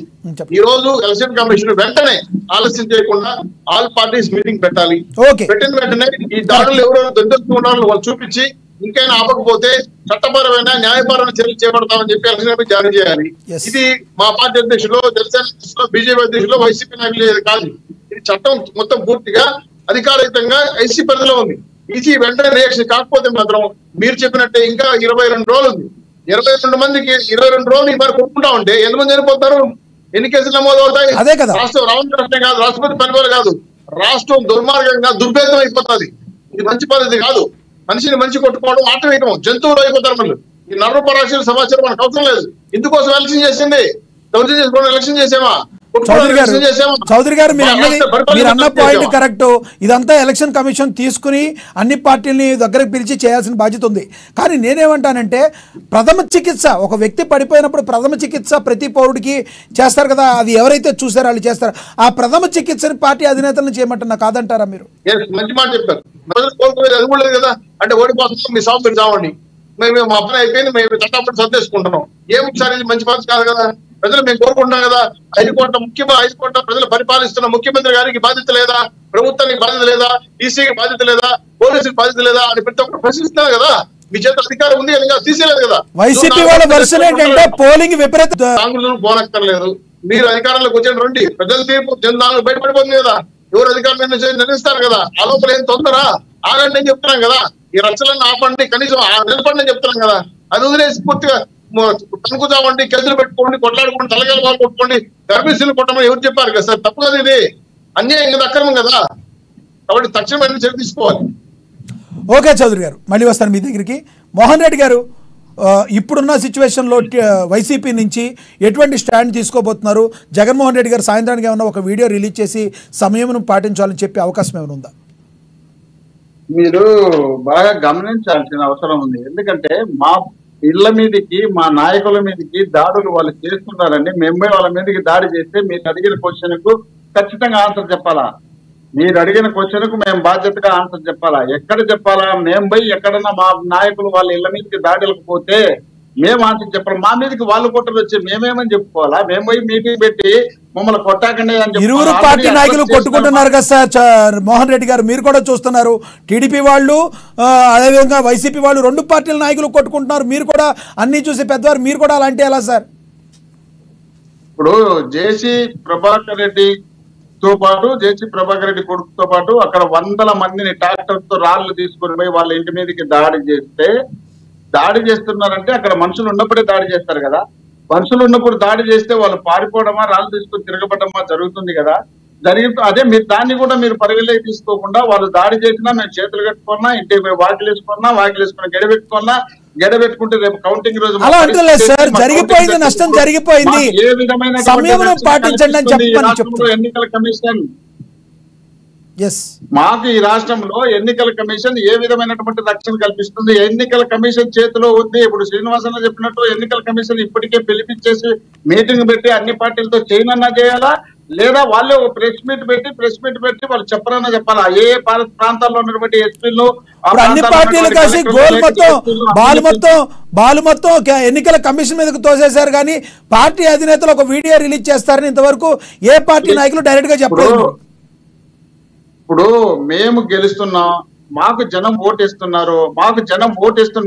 ఈ రోజు ఎలక్షన్ కమిషన్ వెంటనే ఆలస్యం చేయకుండా ఆల్ పార్టీస్ మీటింగ్ పెట్టాలి. పెట్టిన వెంటనే ఈ దాడులు ఎవరెవరు దొంగతూ ఉన్నారో వాళ్ళు చూపించి ఇంకైనా ఆపకపోతే చట్టపరమైన న్యాయపరమైన చర్యలు చేపడతామని చెప్పి ఎలక్షన్ కమిషన్ జారీ చేయాలి. ఇది మా పార్టీ అధ్యక్షులు, జనసేన అధ్యక్షులు, బీజేపీ అధ్యక్షులు, వైసీపీ నాయకులు కాదు. ఇది చట్టం మొత్తం పూర్తిగా అధికారికంగా ఐసీ పరిధిలో ఉంది. ఈసీ వెంటనే రియాక్షన్ కాకపోతే మాత్రం మీరు చెప్పినట్టే ఇంకా 22 రోజులు ఉంది. 22 మందికి 22 రోజులు మరి కొట్టుకుంటా ఉంటే ఎంతమంది చనిపోతారు? ఎన్ని కేసులు నమోదు అవుతాయి? రాష్ట్రం రాష్ట్రం కాదు, రాష్ట్రపతి పనివారు కాదు, రాష్ట్రం దుర్మార్గంగా దుర్భేదం అయిపోతుంది. ఇది మంచి పద్ధతి కాదు. మనిషిని మంచి కొట్టుకోవడం, ఆట వేయడం, జంతువులు అయిపోతారు. మళ్ళీ ఈ నర్రపరాశుల సమాచారం మనకు అవసరం లేదు. ఇందుకోసం ఎలక్షన్ చేసింది, దౌర్జన్యం చేసుకోవడం ఎలక్షన్ చేసామా? చౌదరి గారు మీరు అన్న పాయింట్ కరెక్ట్. ఇదంతా ఎలక్షన్ కమిషన్ తీసుకుని అన్ని పార్టీలని దగ్గరకు పిలిచి చేయాల్సిన బాధ్యత ఉంది. కానీ నేనేమంటానంటే ప్రథమ చికిత్స, ఒక వ్యక్తి పడిపోయినప్పుడు ప్రథమ చికిత్స ప్రతి పౌరుడికి చేస్తారు కదా, అది ఎవరైతే చూసారో వాళ్ళు చేస్తారు. ఆ ప్రథమ చికిత్సని పార్టీ అధినేతలను చేయమంటున్నా, కాదంటారా మీరు? మంచి మాట చెప్పారు. అది కూడా లేదు కదా. అంటే ఓడిపోతున్నాం, మీ సాగు మీరు చావండి, మేము మా పని అయిపోయింది, మేము చట్టపడి సర్దేసుకుంటున్నాం. ఏమొకసారి ఇది మంచి పద్ధతి కాదు కదా. ప్రజలు మేము కోరుకుంటున్నాం కదా. 5 కోట్ల ప్రజలు పరిపాలిస్తున్న ముఖ్యమంత్రి గారికి బాధ్యత లేదా? ప్రభుత్వానికి బాధ్యత లేదా? ఈసీకి బాధ్యత లేదా? పోలీసుకి బాధ్యత లేదా అని ప్రతి ఒక్కరు ప్రశ్నిస్తున్నారు కదా. మీ చేత అధికారం ఉంది కదా, తీసేయలేదు కదా. వైసీపీ వాళ్ళ వెర్షన్ ఏంటంటే పోలింగ్ విపరీత కాంగ్రెస్ పోనక్కర్లేదు, మీరు అధికారంలోకి వచ్చేది రండి. ప్రజల తీర్పు జనాలకు బయటపడిపోతుంది కదా. ఎవరు అధికారులు నిర్ణయిస్తారు కదా. ఆ లోపల ఏం తొందర? ఆగండి అని చెప్తున్నాం కదా. ఈ రచ్చలను ఆపండి, కనీసం నిలబడి అని చెప్తున్నాం కదా. అది వదిలేసి పూర్తిగా తనుకుతామండి, కేసులు పెట్టుకోండి, కొట్లాడుకోండి, తలకాయలు వాళ్ళు కొట్టుకోండి, గర్భిణీలు కొట్టమని ఎవరు చెప్పారు కదా సార్? తప్పు కదా, ఇది అన్యాయం కదా, అక్రమం కదా. కాబట్టి తక్షణమైన చర్య తీసుకోవాలి. ఓకే చౌదరి గారు, మళ్ళీ వస్తాను మీ దగ్గరికి. మోహన్ రెడ్డి గారు, ఇప్పుడున్న సిచ్యువేషన్లో వైసీపీ నుంచి ఎటువంటి స్టాండ్ తీసుకోబోతున్నారు? జగన్మోహన్ రెడ్డి గారు సాయంత్రానికి ఏమన్నా ఒక వీడియో రిలీజ్ చేసి సమయం పాటించాలని చెప్పే అవకాశం ఏమైనా ఉందా? మీరు బాగా గమనించాల్సిన అవసరం ఉంది. ఎందుకంటే మా ఇళ్ల మీదకి, మా నాయకుల మీదకి దాడులు వాళ్ళు చేస్తున్నారని మేము వాళ్ళ మీదకి దాడి చేస్తే మీరు అడిగిన క్వశ్చన్ కు ఖచ్చితంగా ఆన్సర్ చెప్పాలా? మీరు అడిగిన క్వశ్చన్ కు మేము బాధ్యతగా ఆన్సర్ చెప్పాలా? ఎక్కడ చెప్పాలా? మేము పోయి ఎక్కడన్నా మా నాయకులు వాళ్ళ ఇళ్ల మీదకి దాడులకు పోతే మేము ఆన్సర్ చెప్పాలి. మా మీదకి వాళ్ళు కొట్టలు వచ్చి మేమేమని చెప్పుకోవాలా? మేము పోయి మీటింగ్ పెట్టి మమ్మల్ని కొట్టాకండి అని ఇరువురు పార్టీ నాయకులు కొట్టుకుంటున్నారు కదా సార్. మోహన్ రెడ్డి గారు, మీరు కూడా చూస్తున్నారు, టీడీపీ వాళ్ళు అదేవిధంగా వైసీపీ వాళ్ళు 2 పార్టీల నాయకులు కొట్టుకుంటున్నారు. మీరు కూడా అన్ని చూసి పెద్దవారు, మీరు కూడా అలాంటి ఎలా సార్? ఇప్పుడు జేసీ ప్రభాకర్ రెడ్డితో పాటు, జేసీ ప్రభాకర్ రెడ్డి కొడుకుతో పాటు అక్కడ 100 మందిని ట్రాక్టర్ తో రాళ్లు తీసుకుని పోయి వాళ్ళ ఇంటి మీదకి దాడి చేస్తున్నారంటే అక్కడ మనుషులు ఉన్నప్పుడే దాడి చేస్తారు కదా. మనుషులు ఉన్నప్పుడు దాడి చేస్తే వాళ్ళు పారిపోవడమా, రాళ్ళు తీసుకొని తిరగబడమా జరుగుతుంది కదా. అదే మీరు దాన్ని కూడా మీరు పరిగణలోకి తీసుకోకుండా వాళ్ళు దాడి చేసినా మేము చేతులు కట్టుకున్నా, ఇంటి వాకిలు వేసుకున్నా, గెడబెట్టుకుంటే రేపు కౌంటింగ్ రోజు జరిగిపోయింది, నష్టం జరిగిపోయింది, ఏ విధమైన ఎన్నికల కమిషన్ మాకు ఈ రాష్ట్రంలో ఎన్నికల కమిషన్ ఏ విధమైనటువంటి రక్షణ కల్పిస్తుంది? ఎన్నికల కమిషన్ చేతిలో ఉంది. ఇప్పుడు శ్రీనివాసన్న చెప్పినట్టు ఎన్నికల కమిషన్ ఇప్పటికే పిలిపించేసి మీటింగ్ పెట్టి అన్ని పార్టీలతో చేయనన్నా చేయాలా, లేదా వాళ్ళే ఒక ప్రెస్ మీట్ పెట్టి వాళ్ళు చెప్పరన్నా చెప్పాలా? ఏ ప్రాంతాల్లో ఉన్నటువంటి ఎస్పీలు అన్ని పార్టీలు కలిసి బాలు మొత్తం ఎన్నికల కమిషన్ మీదకు తోసేశారు. కానీ పార్టీ అధినేతలు ఒక వీడియో రిలీజ్ చేస్తారని ఇంతవరకు ఏ పార్టీ నాయకులు డైరెక్ట్ గా చెప్పలేదు. ఇప్పుడు మేము గెలుస్తున్నాం, మాకు జనం ఓటేస్తున్నారు,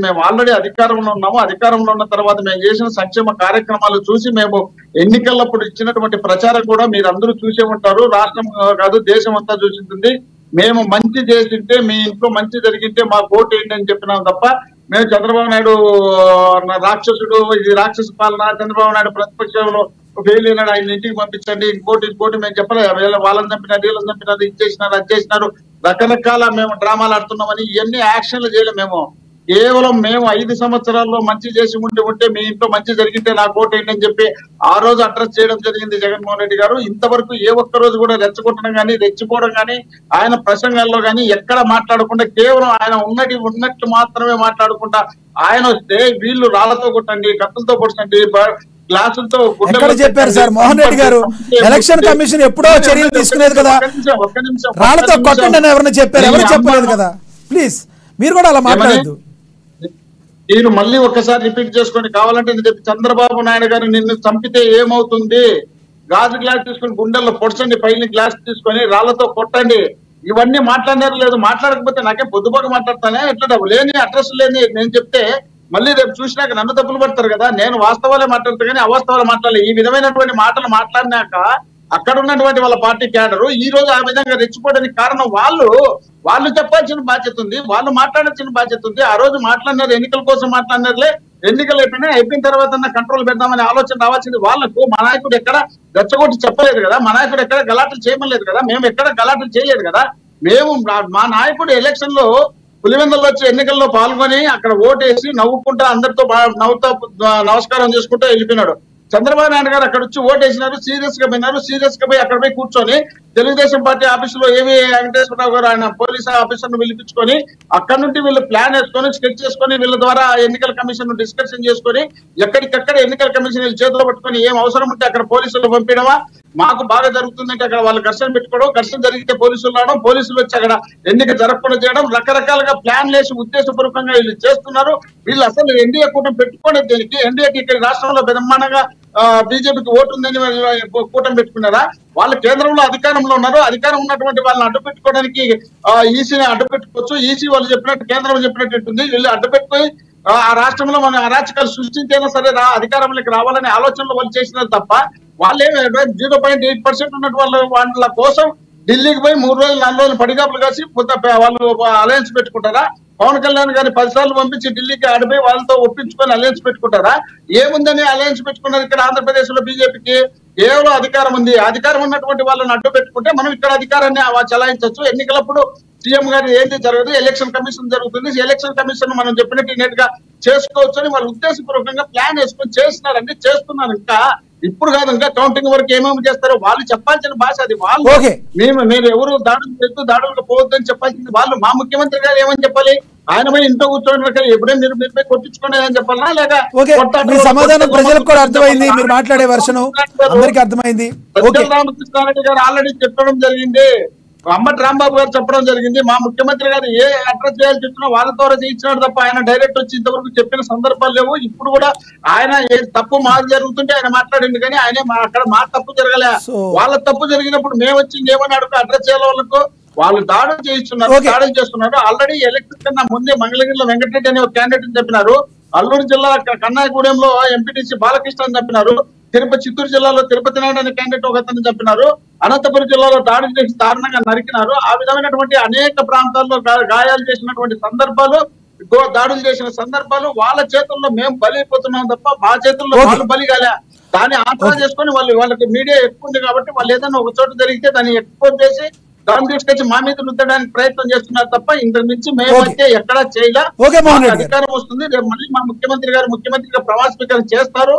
మేము ఆల్రెడీ అధికారంలో ఉన్నాము. అధికారంలో ఉన్న తర్వాత మేము చేసిన సంక్షేమ కార్యక్రమాలు చూసి మేము ఎన్నికలప్పుడు ఇచ్చినటువంటి ప్రచారం కూడా మీరు అందరూ చూసే ఉంటారు. రాష్ట్రం కాదు, దేశం అంతా చూసింది. మేము మంచి చేసింటే, మీ ఇంట్లో మంచి జరిగింటే మాకు ఓటు ఏంటి అని చెప్పినాం తప్ప మేము చంద్రబాబు నాయుడు రాక్షసుడు, ఇది రాక్షస పాలన, చంద్రబాబు నాయుడు ప్రతిపక్షంలో ఫెయిల్ అయినాడు, ఆయన ఇంటికి పంపించండి, ఇంకోటి మేము చెప్పలేదు, వాళ్ళని చంపినారు, వీళ్ళని చంపినారు, ఇది చేసినారు, అది చేసినారు, రకరకాల మేము డ్రామాలు ఆడుతున్నామని ఇవన్నీ యాక్షన్లు చేయలేము. మేము కేవలం మేము 5 సంవత్సరాల్లో మంచి చేసి ఉంటే మీ ఇంట్లో మంచి జరిగితే నాకు ఓటేయండి అని చెప్పి ఆ రోజు అడ్రస్ చేయడం జరిగింది జగన్మోహన్ రెడ్డి గారు. ఇంతవరకు ఏ ఒక్క రోజు కూడా రెచ్చగొట్టడం కానీ రెచ్చిపోవడం కానీ ఆయన ప్రసంగాల్లో కానీ ఎక్కడ మాట్లాడకుండా కేవలం ఆయన ఉన్నట్టు మాత్రమే మాట్లాడకుండా ఆయన వస్తే వీళ్ళు రాళ్లతో కొట్టండి, కత్తులతో కొట్టండి, గ్లాసులతో ఎక్కడ చెప్పారు సార్ మోహన్ రెడ్డి గారు? ఎలక్షన్ కమిషన్ ఎప్పుడో చర్యలు తీసుకునేది కదా, రాళ్లతో కొట్టండి అని ఎవరైనా చెప్పారు? ఎవరు చెప్పలేదు కదా. ప్లీజ్ మీరు కూడా అలా మాట్లాడద్దు. నేను మళ్ళీ ఒక్కసారి రిపీట్ చేసుకొని కావాలంటే చంద్రబాబు నాయుడు గారు నిన్ను చంపితే ఏమవుతుంది, గాజు గ్లాస్ తీసుకొని గుండెల్లో పొడచండి, పైన గ్లాస్ తీసుకొని రాళ్లతో కొట్టండి, ఇవన్నీ మాట్లాడారు. లేదు మాట్లాడకపోతే నాకే పొద్దుబాటు మాట్లాడతానే, ఎట్లా లేని అడ్రస్ లేని నేను చెప్తే మళ్ళీ రేపు చూసినాక నన్ను తప్పులు పడతారు కదా. నేను వాస్తవాలే మాట్లాడతా కానీ అవాస్తవాలు మాట్లాడలేదు. ఈ విధమైనటువంటి మాటలు మాట్లాడినాక అక్కడ ఉన్నటువంటి వాళ్ళ పార్టీ క్యాడరు ఈ రోజు ఆ విధంగా రెచ్చిపోవడానికి కారణం వాళ్ళు చెప్పాల్సిన బాధ్యత ఉంది, వాళ్ళు మాట్లాడాల్సిన బాధ్యత ఉంది. ఆ రోజు మాట్లాడినారు, ఎన్నికల కోసం మాట్లాడినారులే, ఎన్నికలు అయిపోయిన తర్వాత కంట్రోల్ పెడదామనే ఆలోచన రావాల్సింది వాళ్ళకు. మా నాయకుడు ఎక్కడ రెచ్చగొట్టి చెప్పలేదు కదా, మా నాయకుడు ఎక్కడ గలాటలు చేయమలేదు కదా, మేము ఎక్కడ గలాటలు చేయలేదు కదా. మా నాయకుడు ఎలక్షన్ లో పులివెందుల్లో వచ్చి ఎన్నికల్లో పాల్గొని అక్కడ ఓటేసి నవ్వుకుంటా అందరితో నవ్వుతా నమస్కారం చేసుకుంటూ వెళ్ళిపోయినాడు. చంద్రబాబు నాయుడు గారు అక్కడ వచ్చి ఓటేసినారు, సీరియస్ గా పోయినారు, సీరియస్ గా పోయి అక్కడ పోయి కూర్చొని తెలుగుదేశం పార్టీ ఆఫీసులో ఏవి వెంకటేశ్వరరావు గారు ఆయన పోలీస్ ఆఫీసర్ ను పిలిపించుకొని అక్కడ నుండి వీళ్ళు ప్లాన్ వేసుకొని స్కెచ్ చేసుకొని వీళ్ళ ద్వారా ఎన్నికల కమిషన్ డిస్కషన్ చేసుకొని ఎక్కడికక్కడ ఎన్నికల కమిషన్ చేతిలో పట్టుకొని ఏం అవసరం ఉంటే అక్కడ పోలీసులు పంపించడమా, మాకు బాగా జరుగుతుందంటే అక్కడ వాళ్ళు ఘర్షణ పెట్టుకోవడం, ఘర్షణ జరిగితే పోలీసులు రావడం, పోలీసులు వచ్చి అక్కడ ఎన్నిక జరగకుండా చేయడం, రకరకాలుగా ప్లాన్ వేసి ఉద్దేశపూర్వకంగా వీళ్ళు చేస్తున్నారు. వీళ్ళు అసలు ఎన్డీఏ కూటమి పెట్టుకునేది దేనికి? ఎన్డీఏకి ఇక్కడ రాష్ట్రంలో బ్రహ్మాండంగా బీజేపీకి ఓటు ఉందని కూటమి పెట్టుకున్నారా? వాళ్ళు కేంద్రంలో అధికారంలో ఉన్నారు, అధికారం ఉన్నటువంటి వాళ్ళని అడ్డు పెట్టుకోవడానికి ఈసీని అడ్డు పెట్టుకోవచ్చు. ఈసీ వాళ్ళు చెప్పినట్టు కేంద్రం చెప్పినట్టు వీళ్ళు అడ్డు పెట్టుకుని ఆ రాష్ట్రంలో మన అరాచకాలు సృష్టించైనా సరే అధికారంలోకి రావాలనే ఆలోచనలు వాళ్ళు చేసినారు తప్ప వాళ్ళే 0.8% ఉన్నటువంటి వాళ్ళ కోసం ఢిల్లీకి పోయి 3 రోజులు 4 రోజులు పడిగాపులు కాసి వాళ్ళు అలయన్స్ పెట్టుకుంటారా? పవన్ కళ్యాణ్ గారిని 10 సార్లు పంపించి ఢిల్లీకి ఆడిపోయి వాళ్ళతో ఒప్పించుకొని అలయన్స్ పెట్టుకుంటారా? ఏముందని అలయన్స్ పెట్టుకున్నారు ఇక్కడ ఆంధ్రప్రదేశ్ లో బీజేపీకి? కేవలం అధికారం ఉంది, అధికారం ఉన్నటువంటి వాళ్ళని అడ్డు పెట్టుకుంటే మనం ఇక్కడ అధికారాన్ని చలాయించవచ్చు. ఎన్నికలప్పుడు సీఎం గారు ఏంటి జరగదు, ఎలక్షన్ కమిషన్ జరుగుతుంది, ఎలక్షన్ కమిషన్ మనం చెప్పినట్టు నెట్ గా చేసుకోవచ్చు అని వాళ్ళు ఉద్దేశపూర్వకంగా ప్లాన్ వేసుకొని చేస్తున్నారండి, చేస్తున్నారు. ఇంకా ఇప్పుడు కాదు, ఇంకా కౌంటింగ్ వరకు ఏమేమి చేస్తారో వాళ్ళు చెప్పాల్సిన భాష అది. వాళ్ళు మీరు ఎవరు దాడులకు పోవద్దు అని చెప్పాల్సింది వాళ్ళు. మా ముఖ్యమంత్రి గారు ఏమని చెప్పాలి? ఆయన పోయి ఇంట్లో కూర్చోని ఎప్పుడైనా మీరు కొట్టించుకోండి అని చెప్పాలా? లేక సమాధానం ప్రజలకు కూడా అర్థమైంది, మీరు మాట్లాడే వర్షం అందరికీ అర్థమైంది. రామకృష్ణారెడ్డి గారు ఆల్రెడీ చెప్పడం జరిగింది, అంబటి రాంబాబు గారు చెప్పడం జరిగింది. మా ముఖ్యమంత్రి గారు ఏ అడ్రస్ చేయాలి చెప్పినా వాళ్ళ ద్వారా చేయించినాడు తప్ప ఆయన డైరెక్ట్ వచ్చి ఇంతవరకు చెప్పిన సందర్భాలు లేవు. ఇప్పుడు కూడా ఆయన ఏ తప్పు మాకు జరుగుతుంటే ఆయన మాట్లాడింది కానీ ఆయన అక్కడ మా తప్పు జరగలే. వాళ్ళ తప్పు జరిగినప్పుడు మేము వచ్చి ఏమని అడుగు అడ్రస్ చేయాలి వాళ్ళకు? వాళ్ళు దాడులు చేయిస్తున్నారు, దాడులు చేస్తున్నారు. ఆల్రెడీ ఎలక్షన్ కన్నా ముందే మంగళగిరిలో వెంకటరెడ్డి అనే ఒక క్యాండిడేట్ చెప్పినారు, అల్లూరు జిల్లా కన్నాయగూడెంలో ఎంపీటీసీ బాలకృష్ణ అని చెప్పినారు, చిత్తూరు జిల్లాలో తిరుపతి నాయుడు అనే క్యాండిడేట్ ఒక అతను చెప్పినారు, అనంతపురం జిల్లాలో దాడులు చేసి దారుణంగా నరికినారు. ఆ విధమైనటువంటి అనేక ప్రాంతాల్లో గాయాలు చేసినటువంటి సందర్భాలు, దాడులు చేసిన సందర్భాలు వాళ్ళ చేతుల్లో మేము బలైపోతున్నాం తప్ప మా చేతుల్లో వాళ్ళు బలి కాలే. దాన్ని ఆధారం చేసుకొని వాళ్ళకి మీడియా ఎక్కువ ఉంది కాబట్టి వాళ్ళు ఏదైనా ఒక చోట జరిగితే దాన్ని ఎక్కువ చేసి దాన్ని తీసుకొచ్చి మా మీద రుద్దడానికి ప్రయత్నం చేస్తున్నారు తప్ప ఇంతకు మించి మేమైతే ఎక్కడా చేయలే. అధికారం వస్తుంది, రేపు మళ్ళీ మా ముఖ్యమంత్రిగా ప్రమాణ స్వీకారం చేస్తారు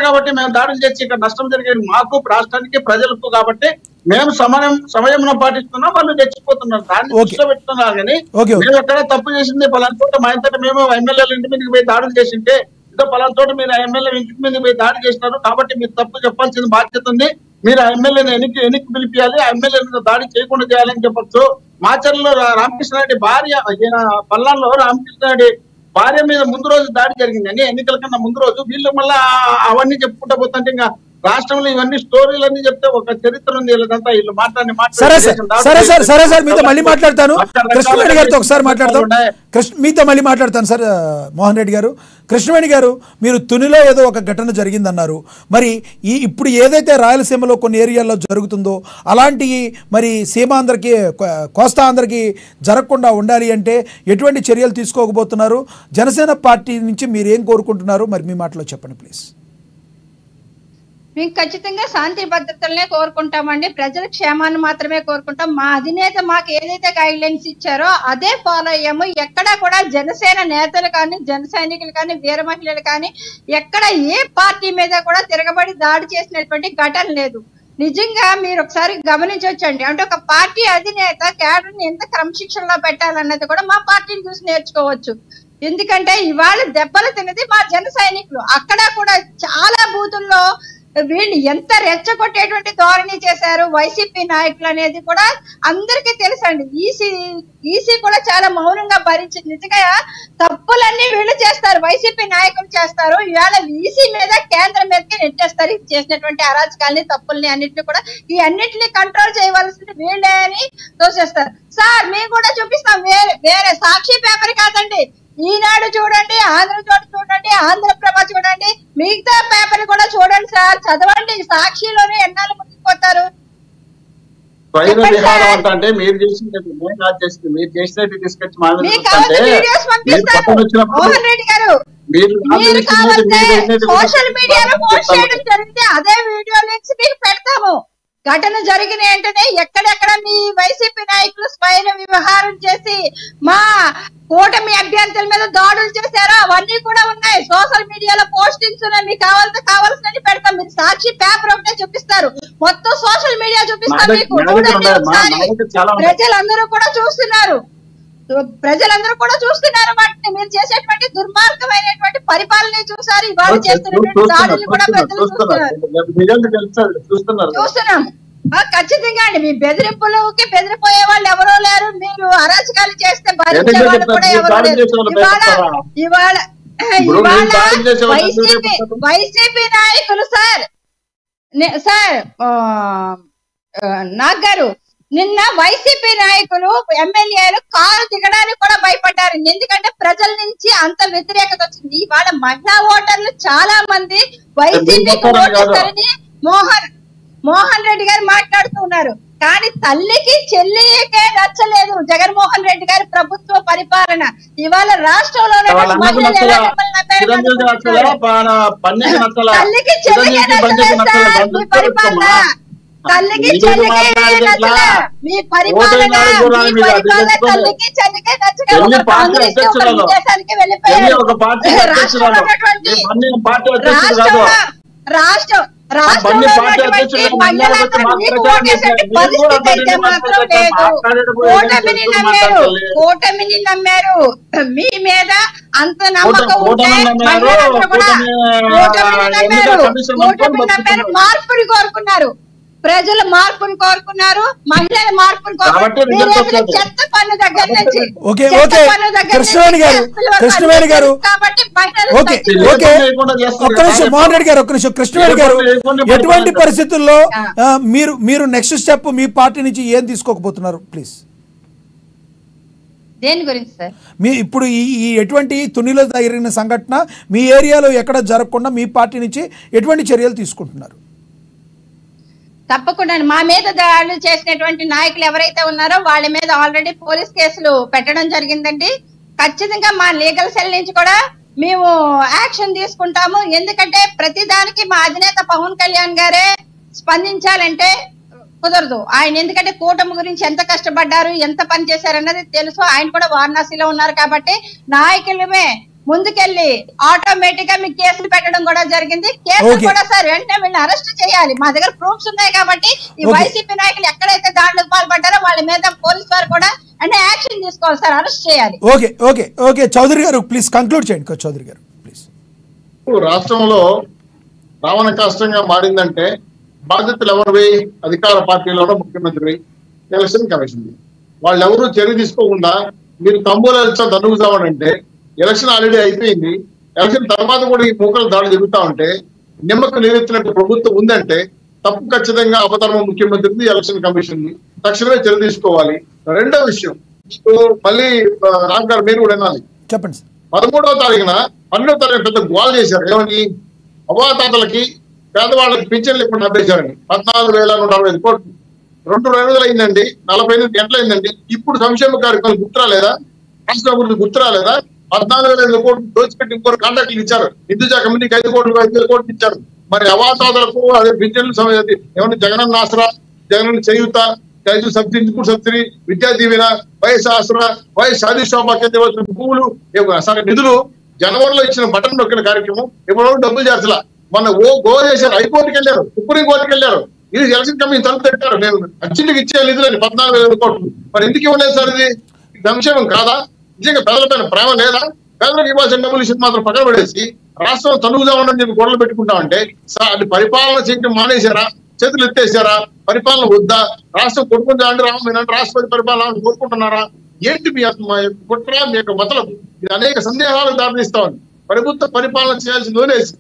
కాబట్టి మేము దాడులు చేసి ఇక్కడ నష్టం జరిగేది మాకు, రాష్ట్రానికి, ప్రజలకు. కాబట్టి మేము సమయంలో పాటిస్తున్నాం, వాళ్ళు తెచ్చిపోతున్నారు. దాన్ని దృష్టిలో పెట్టుకున్నారు కానీ మేము ఎక్కడ తప్పు చేసింది పలానా చోట మా ఇంతటి మేము ఎమ్మెల్యేల ఇంటి మీదకి పోయి దాడులు చేసింటే ఇదో పలానా చోట మీరు ఎమ్మెల్యే ఇంటి మీదకి పోయి దాడి చేసినారు కాబట్టి మీరు తప్పు చెప్పాల్సిన బాధ్యత ఉంది. మీరు ఆ ఎమ్మెల్యేని ఎన్నిక పిలిపియాలి, ఆ ఎమ్మెల్యేని దాడి చేయకుండా చేయాలని చెప్పొచ్చు. మాచర్లలో రామకృష్ణారెడ్డి భార్య, పల్లాల్లో రామకృష్ణారెడ్డి భార్య మీద ముందు రోజు దాడి జరిగిందండి, ఎన్నికల కన్నా ముందు రోజు. వీళ్ళు మళ్ళా అవన్నీ చెప్పుకుంటా పోతుంటే ఇంకా రాష్ట్రంలో ఇవన్నీ స్టోరీలన్నీ చెప్తే ఒక చరిత్ర ఉంది వీళ్ళదంతా. వీళ్ళు సరే సార్ మీతో మళ్ళీ మాట్లాడతాను. కృష్ణవేణి గారితో ఒకసారి మాట్లాడతాం. మీతో మళ్ళీ మాట్లాడతాను సార్. మోహన్ రెడ్డి గారు, కృష్ణవేణి గారు, మీరు తునిలో ఏదో ఒక ఘటన జరిగిందన్నారు. మరి ఇప్పుడు ఏదైతే రాయలసీమలో కొన్ని ఏరియాల్లో జరుగుతుందో అలాంటి మరి సీమాంధ్రకి కోస్తా ఆంధ్రకి జరగకుండా ఉండాలి అంటే ఎటువంటి చర్యలు తీసుకోకపోతున్నారు? జనసేన పార్టీ నుంచి మీరు ఏం కోరుకుంటున్నారు? మరి మీ మాటలో చెప్పండి ప్లీజ్. మేము ఖచ్చితంగా శాంతి భద్రతలనే కోరుకుంటామండి. ప్రజల క్షేమాన్ని మాత్రమే కోరుకుంటాం. మా అధినేత మాకు ఏదైతే గైడ్ లైన్స్ ఇచ్చారో అదే ఫాలో అయ్యాము. ఎక్కడా కూడా జనసేన నేతలు కానీ, జన సైనికులు కానీ, వీర మహిళలు కానీ ఎక్కడ ఏ పార్టీ మీద కూడా తిరగబడి దాడి చేసినటువంటి ఘటన లేదు. నిజంగా మీరు ఒకసారి గమనించవచ్చండి. అంటే ఒక పార్టీ అధినేత క్యాడర్ని ఎంత క్రమశిక్షణలో పెట్టాలన్నది కూడా మా పార్టీని చూసి నేర్చుకోవచ్చు. ఎందుకంటే ఇవాళ దెబ్బలు తిన్నది మా జన సైనికులు. అక్కడ కూడా చాలా బూతుల్లో వీళ్ళు ఎంత రెచ్చగొట్టేటువంటి ధోరణి చేశారు వైసీపీ నాయకులు అనేది కూడా అందరికీ తెలుసండి. ఈసీ కూడా చాలా మౌనంగా భరించింది. నిజంగా తప్పులన్నీ వీళ్ళు చేస్తారు, వైసీపీ నాయకులు చేస్తారు. ఇవాళ ఈసీ మీద కేంద్రం మీదకి నెట్టేస్తారు. చేసినటువంటి అరాచకాలని, తప్పుల్ని అన్నింటినీ కూడా ఈ అన్నింటినీ కంట్రోల్ చేయవలసింది వీళ్ళే అని తోసేస్తారు. సార్ మేము కూడా చూపిస్తాం. వేరే సాక్షి పేపర్ కాదండి, ఈనాడు చూడండి, ఆంధ్రజ్యోతి చూడండి, ఆంధ్రప్రభ చూడండి, మిగతా పేపర్ కూడా చూడండి సార్, చదవండి. సాక్షిలోనే ఎన్నాళ్ళు ముందుకుపోతారు. అంటే మీరు చేసినట్టు మీరు చేసినట్టు తీసుకొచ్చి వీడియోస్ పంపిస్తారు మోహన్ రెడ్డి గారు. మీరు కావాలంటే సోషల్ మీడియాలో పోస్ట్ చేయడం జరిగితే అదే వీడియో లింక్స్ మీకు పెడతాము. ఘటన జరిగిన వెంటనే ఎక్కడెక్కడ మీ వైసీపీ నాయకులు స్వైర వ్యవహారం చేసి మా కూటమి అభ్యర్థుల మీద దాడులు చేశారో అవన్నీ కూడా ఉన్నాయి. సోషల్ మీడియాలో పోస్టింగ్స్ ఉన్నాయి. మీకు కావాల్సినవి పెడతాం. మీరు సాక్షి పేపర్ ఒకటే చూపిస్తారు, మొత్తం సోషల్ మీడియా చూపిస్తారు మీకు. చూడండి ఒకసారి. ప్రజలందరూ కూడా చూస్తున్నారు వాటిని. మీరు చేసేటువంటి దుర్మార్గమైనటువంటి పరిపాలన చూసారు. ఇవాళ చేస్తున్నటువంటి దాడులు కూడా ప్రజలు చూస్తున్నాం. ఖచ్చితంగా అండి. మీ బెదిరింపులకి బెదిరిపోయే వాళ్ళు ఎవరో లేరు. మీరు అరాచకాలు చేస్తే భరించే వాళ్ళు కూడా ఎవరో లేరు. ఇవాళ వైసీపీ నాయకులు సార్ నాగ్ గారు, నిన్న వైసీపీ నాయకులు ఎమ్మెల్యేలు కారు దిగడానికి కూడా భయపడ్డారు. ఎందుకంటే ప్రజల నుంచి అంత వ్యతిరేకత వచ్చింది. ఇవాళ మహిళా ఓటర్లు చాలా మంది వైసీపీకి ఓటేస్తారని మోహన్ రెడ్డి గారు మాట్లాడుతున్నారు. కానీ తల్లికి చెల్లికే నచ్చలేదు జగన్మోహన్ రెడ్డి గారి ప్రభుత్వ పరిపాలన. ఇవాళ రాష్ట్రంలో తల్లికి చెల్లికే నచ్చలేదు మీ పరిపాలన. తల్లికి చెల్లికే నచ్చల మీ పరిపాలన. తల్లికి చెల్లికే నచ్చలేదు. దేశానికి వెళ్ళిపోయారు. రాష్ట్రంలో కూటమిని నమ్మారు. మీ మీద అంత నమ్మకం ఉంటే మహిళలందరూ కూడా కూటమిని నమ్మారు. మార్పుని కోరుకున్నారు. ప్రజలు మార్పుని కోరుకున్నారు. మహిళల మార్పుని కోరుకున్నారు. చెత్త పన్ను దగ్గర నుంచి కృష్ణవేణి గారు మోహన్ రెడ్డి గారు ఒక్క నిమిషం. కృష్ణవేణి గారు, ఎటువంటి పరిస్థితుల్లో మీరు నెక్స్ట్ స్టెప్ మీ పార్టీ నుంచి ఏం తీసుకోకపోతున్నారు ప్లీజ్? దేని గురించి సార్? మీ ఇప్పుడు ఈ ఎటువంటి తునిలో జరిగిన సంఘటన మీ ఏరియాలో ఎక్కడ జరగకుండా మీ పార్టీ నుంచి ఎటువంటి చర్యలు తీసుకుంటున్నారు? తప్పకుండా మా మీద దాడులు చేసినటువంటి నాయకులు ఎవరైతే ఉన్నారో వాళ్ళ మీద ఆల్రెడీ పోలీస్ కేసులు పెట్టడం జరిగిందండి. ఖచ్చితంగా మా లీగల్ సెల్ నుంచి కూడా మేము యాక్షన్ తీసుకుంటాము. ఎందుకంటే ప్రతి దానికి మా అధినేత పవన్ కళ్యాణ్ గారే స్పందించాలంటే కుదరదు. ఆయన ఎందుకంటే కూటమి గురించి ఎంత కష్టపడ్డారు, ఎంత పని చేశారన్నది తెలుసు. ఆయన కూడా వారణాసిలో ఉన్నారు కాబట్టి నాయకులమే ముందుకెళ్ళి ఆటోమేటిక్ గా మీకు కేసులు పెట్టడం కూడా జరిగింది. కేసులు కూడా సార్ వెంటనే వీళ్ళని అరెస్ట్ చేయాలి. మా దగ్గర ప్రూఫ్స్ ఉన్నాయి కాబట్టి ఈ వైసీపీ నాయకులు ఎక్కడైతే దాడులకు పాల్పడ్డారో వాళ్ళ మీద పోలీసు వారు కూడా అంటే యాక్షన్ తీసుకోవాలి సార్, అరెస్ట్ చేయాలి. ఓకే చౌదరి గారు ప్లీజ్ కంక్లూడ్ చేయండి. చౌదరి గారు ప్లీజ్. రాష్ట్రంలో రావణ కష్టంగా మారిందంటే బాధ్యతలు ఎవరివి? అధికార పార్టీలోనో ముఖ్యమంత్రి, ఎలక్షన్ కమిషన్. వాళ్ళు ఎవరు చర్య తీసుకోకుండా మీరు తంబూలాలు దండుకుతామనంటే ఎలక్షన్ ఆల్రెడీ అయిపోయింది. ఎలక్షన్ తర్వాత కూడా ఈ మూకలు దాడులు జరుగుతా ఉంటే నిమ్మకు నీరెత్తినట్టు ప్రభుత్వం ఉందంటే తప్పు ఖచ్చితంగా అపధర్మ ముఖ్యమంత్రిని, ఎలక్షన్ కమిషన్ ని తక్షణమే చర్య తీసుకోవాలి. రెండో విషయం, మళ్ళీ రామ్ గారు మీరు కూడా వినాలి. చెప్పండి సార్. 13వ తారీఖున 12వ తారీఖు పెద్ద గోల్ చేశారు. ఏమని? అవాతాతలకి పేదవాళ్ళకి పింఛన్లు ఇప్పుడు ఆపేశారండి. 14,165 కోట్లు. 2 రోజులు అయిందండి, 48 గంటలు అయిందండి. ఇప్పుడు సంక్షేమ కార్యక్రమం గుర్తురాలేదా? రాష్ట్ర అభివృద్ధి గుర్తురాలేదా? 14,500 కోట్లు దోచిపెట్టి ఇంకొక కాంట్రాక్టులు ఇచ్చారు. హిందూజా కంపెనీకి 5 కోట్లు 5,000 కోట్లు ఇచ్చారు. మరి అవాతాతలకు అదే పింఛన్లు ఏమన్నా జగనన్న ఆసరా, జగనన్న చేయూత, subsidy, input subsidy, Vidya Deevena, వయసు ఆసరా, వయసు షాదీ శోభా కింద వచ్చిన పువ్వులు, నిధులు జనవరిలో ఇచ్చిన బటన్ నొక్కిన కార్యక్రమం ఇప్పుడు డబ్బులు చేర్చలా. మొన్న గో చేశారు, హైకోర్టుకి వెళ్ళారు, సుప్రీం కోర్టుకి వెళ్ళారు. ఇది ఎలక్షన్ కమిషన్ తలుపు పెట్టారు. నేను అర్జెంట్కి ఇచ్చే నిధులని 14,000 కోట్లు. మరి ఎందుకు ఇవ్వలేదు సార్? ఇది సంక్షేమం కాదా? నిజంగా పేదల పైన ప్రేమ లేదా? పేదలకు ఇవ్వాల్సిన డబ్బులు ఇచ్చి మాత్రం పక్కన పడేసి రాష్ట్రం తనుగుదా ఉండని చెప్పి గొడవలు పెట్టుకుంటామంటే అది పరిపాలన చేయడం మానేశారా? చేతులు ఎత్తేసారా? పరిపాలన వద్దా? రాష్ట్రం కొట్టుకుంటా అంటే మీరంటే రాష్ట్రపతి పరిపాలన కోరుకుంటున్నారా? ఏంటి మీ కుట్ర, మీ యొక్క మతలబు? ఇది అనేక సందేహాలకు దారితీస్తా ఉంది. ప్రభుత్వ పరిపాలన చేయాల్సింది వదిలేసి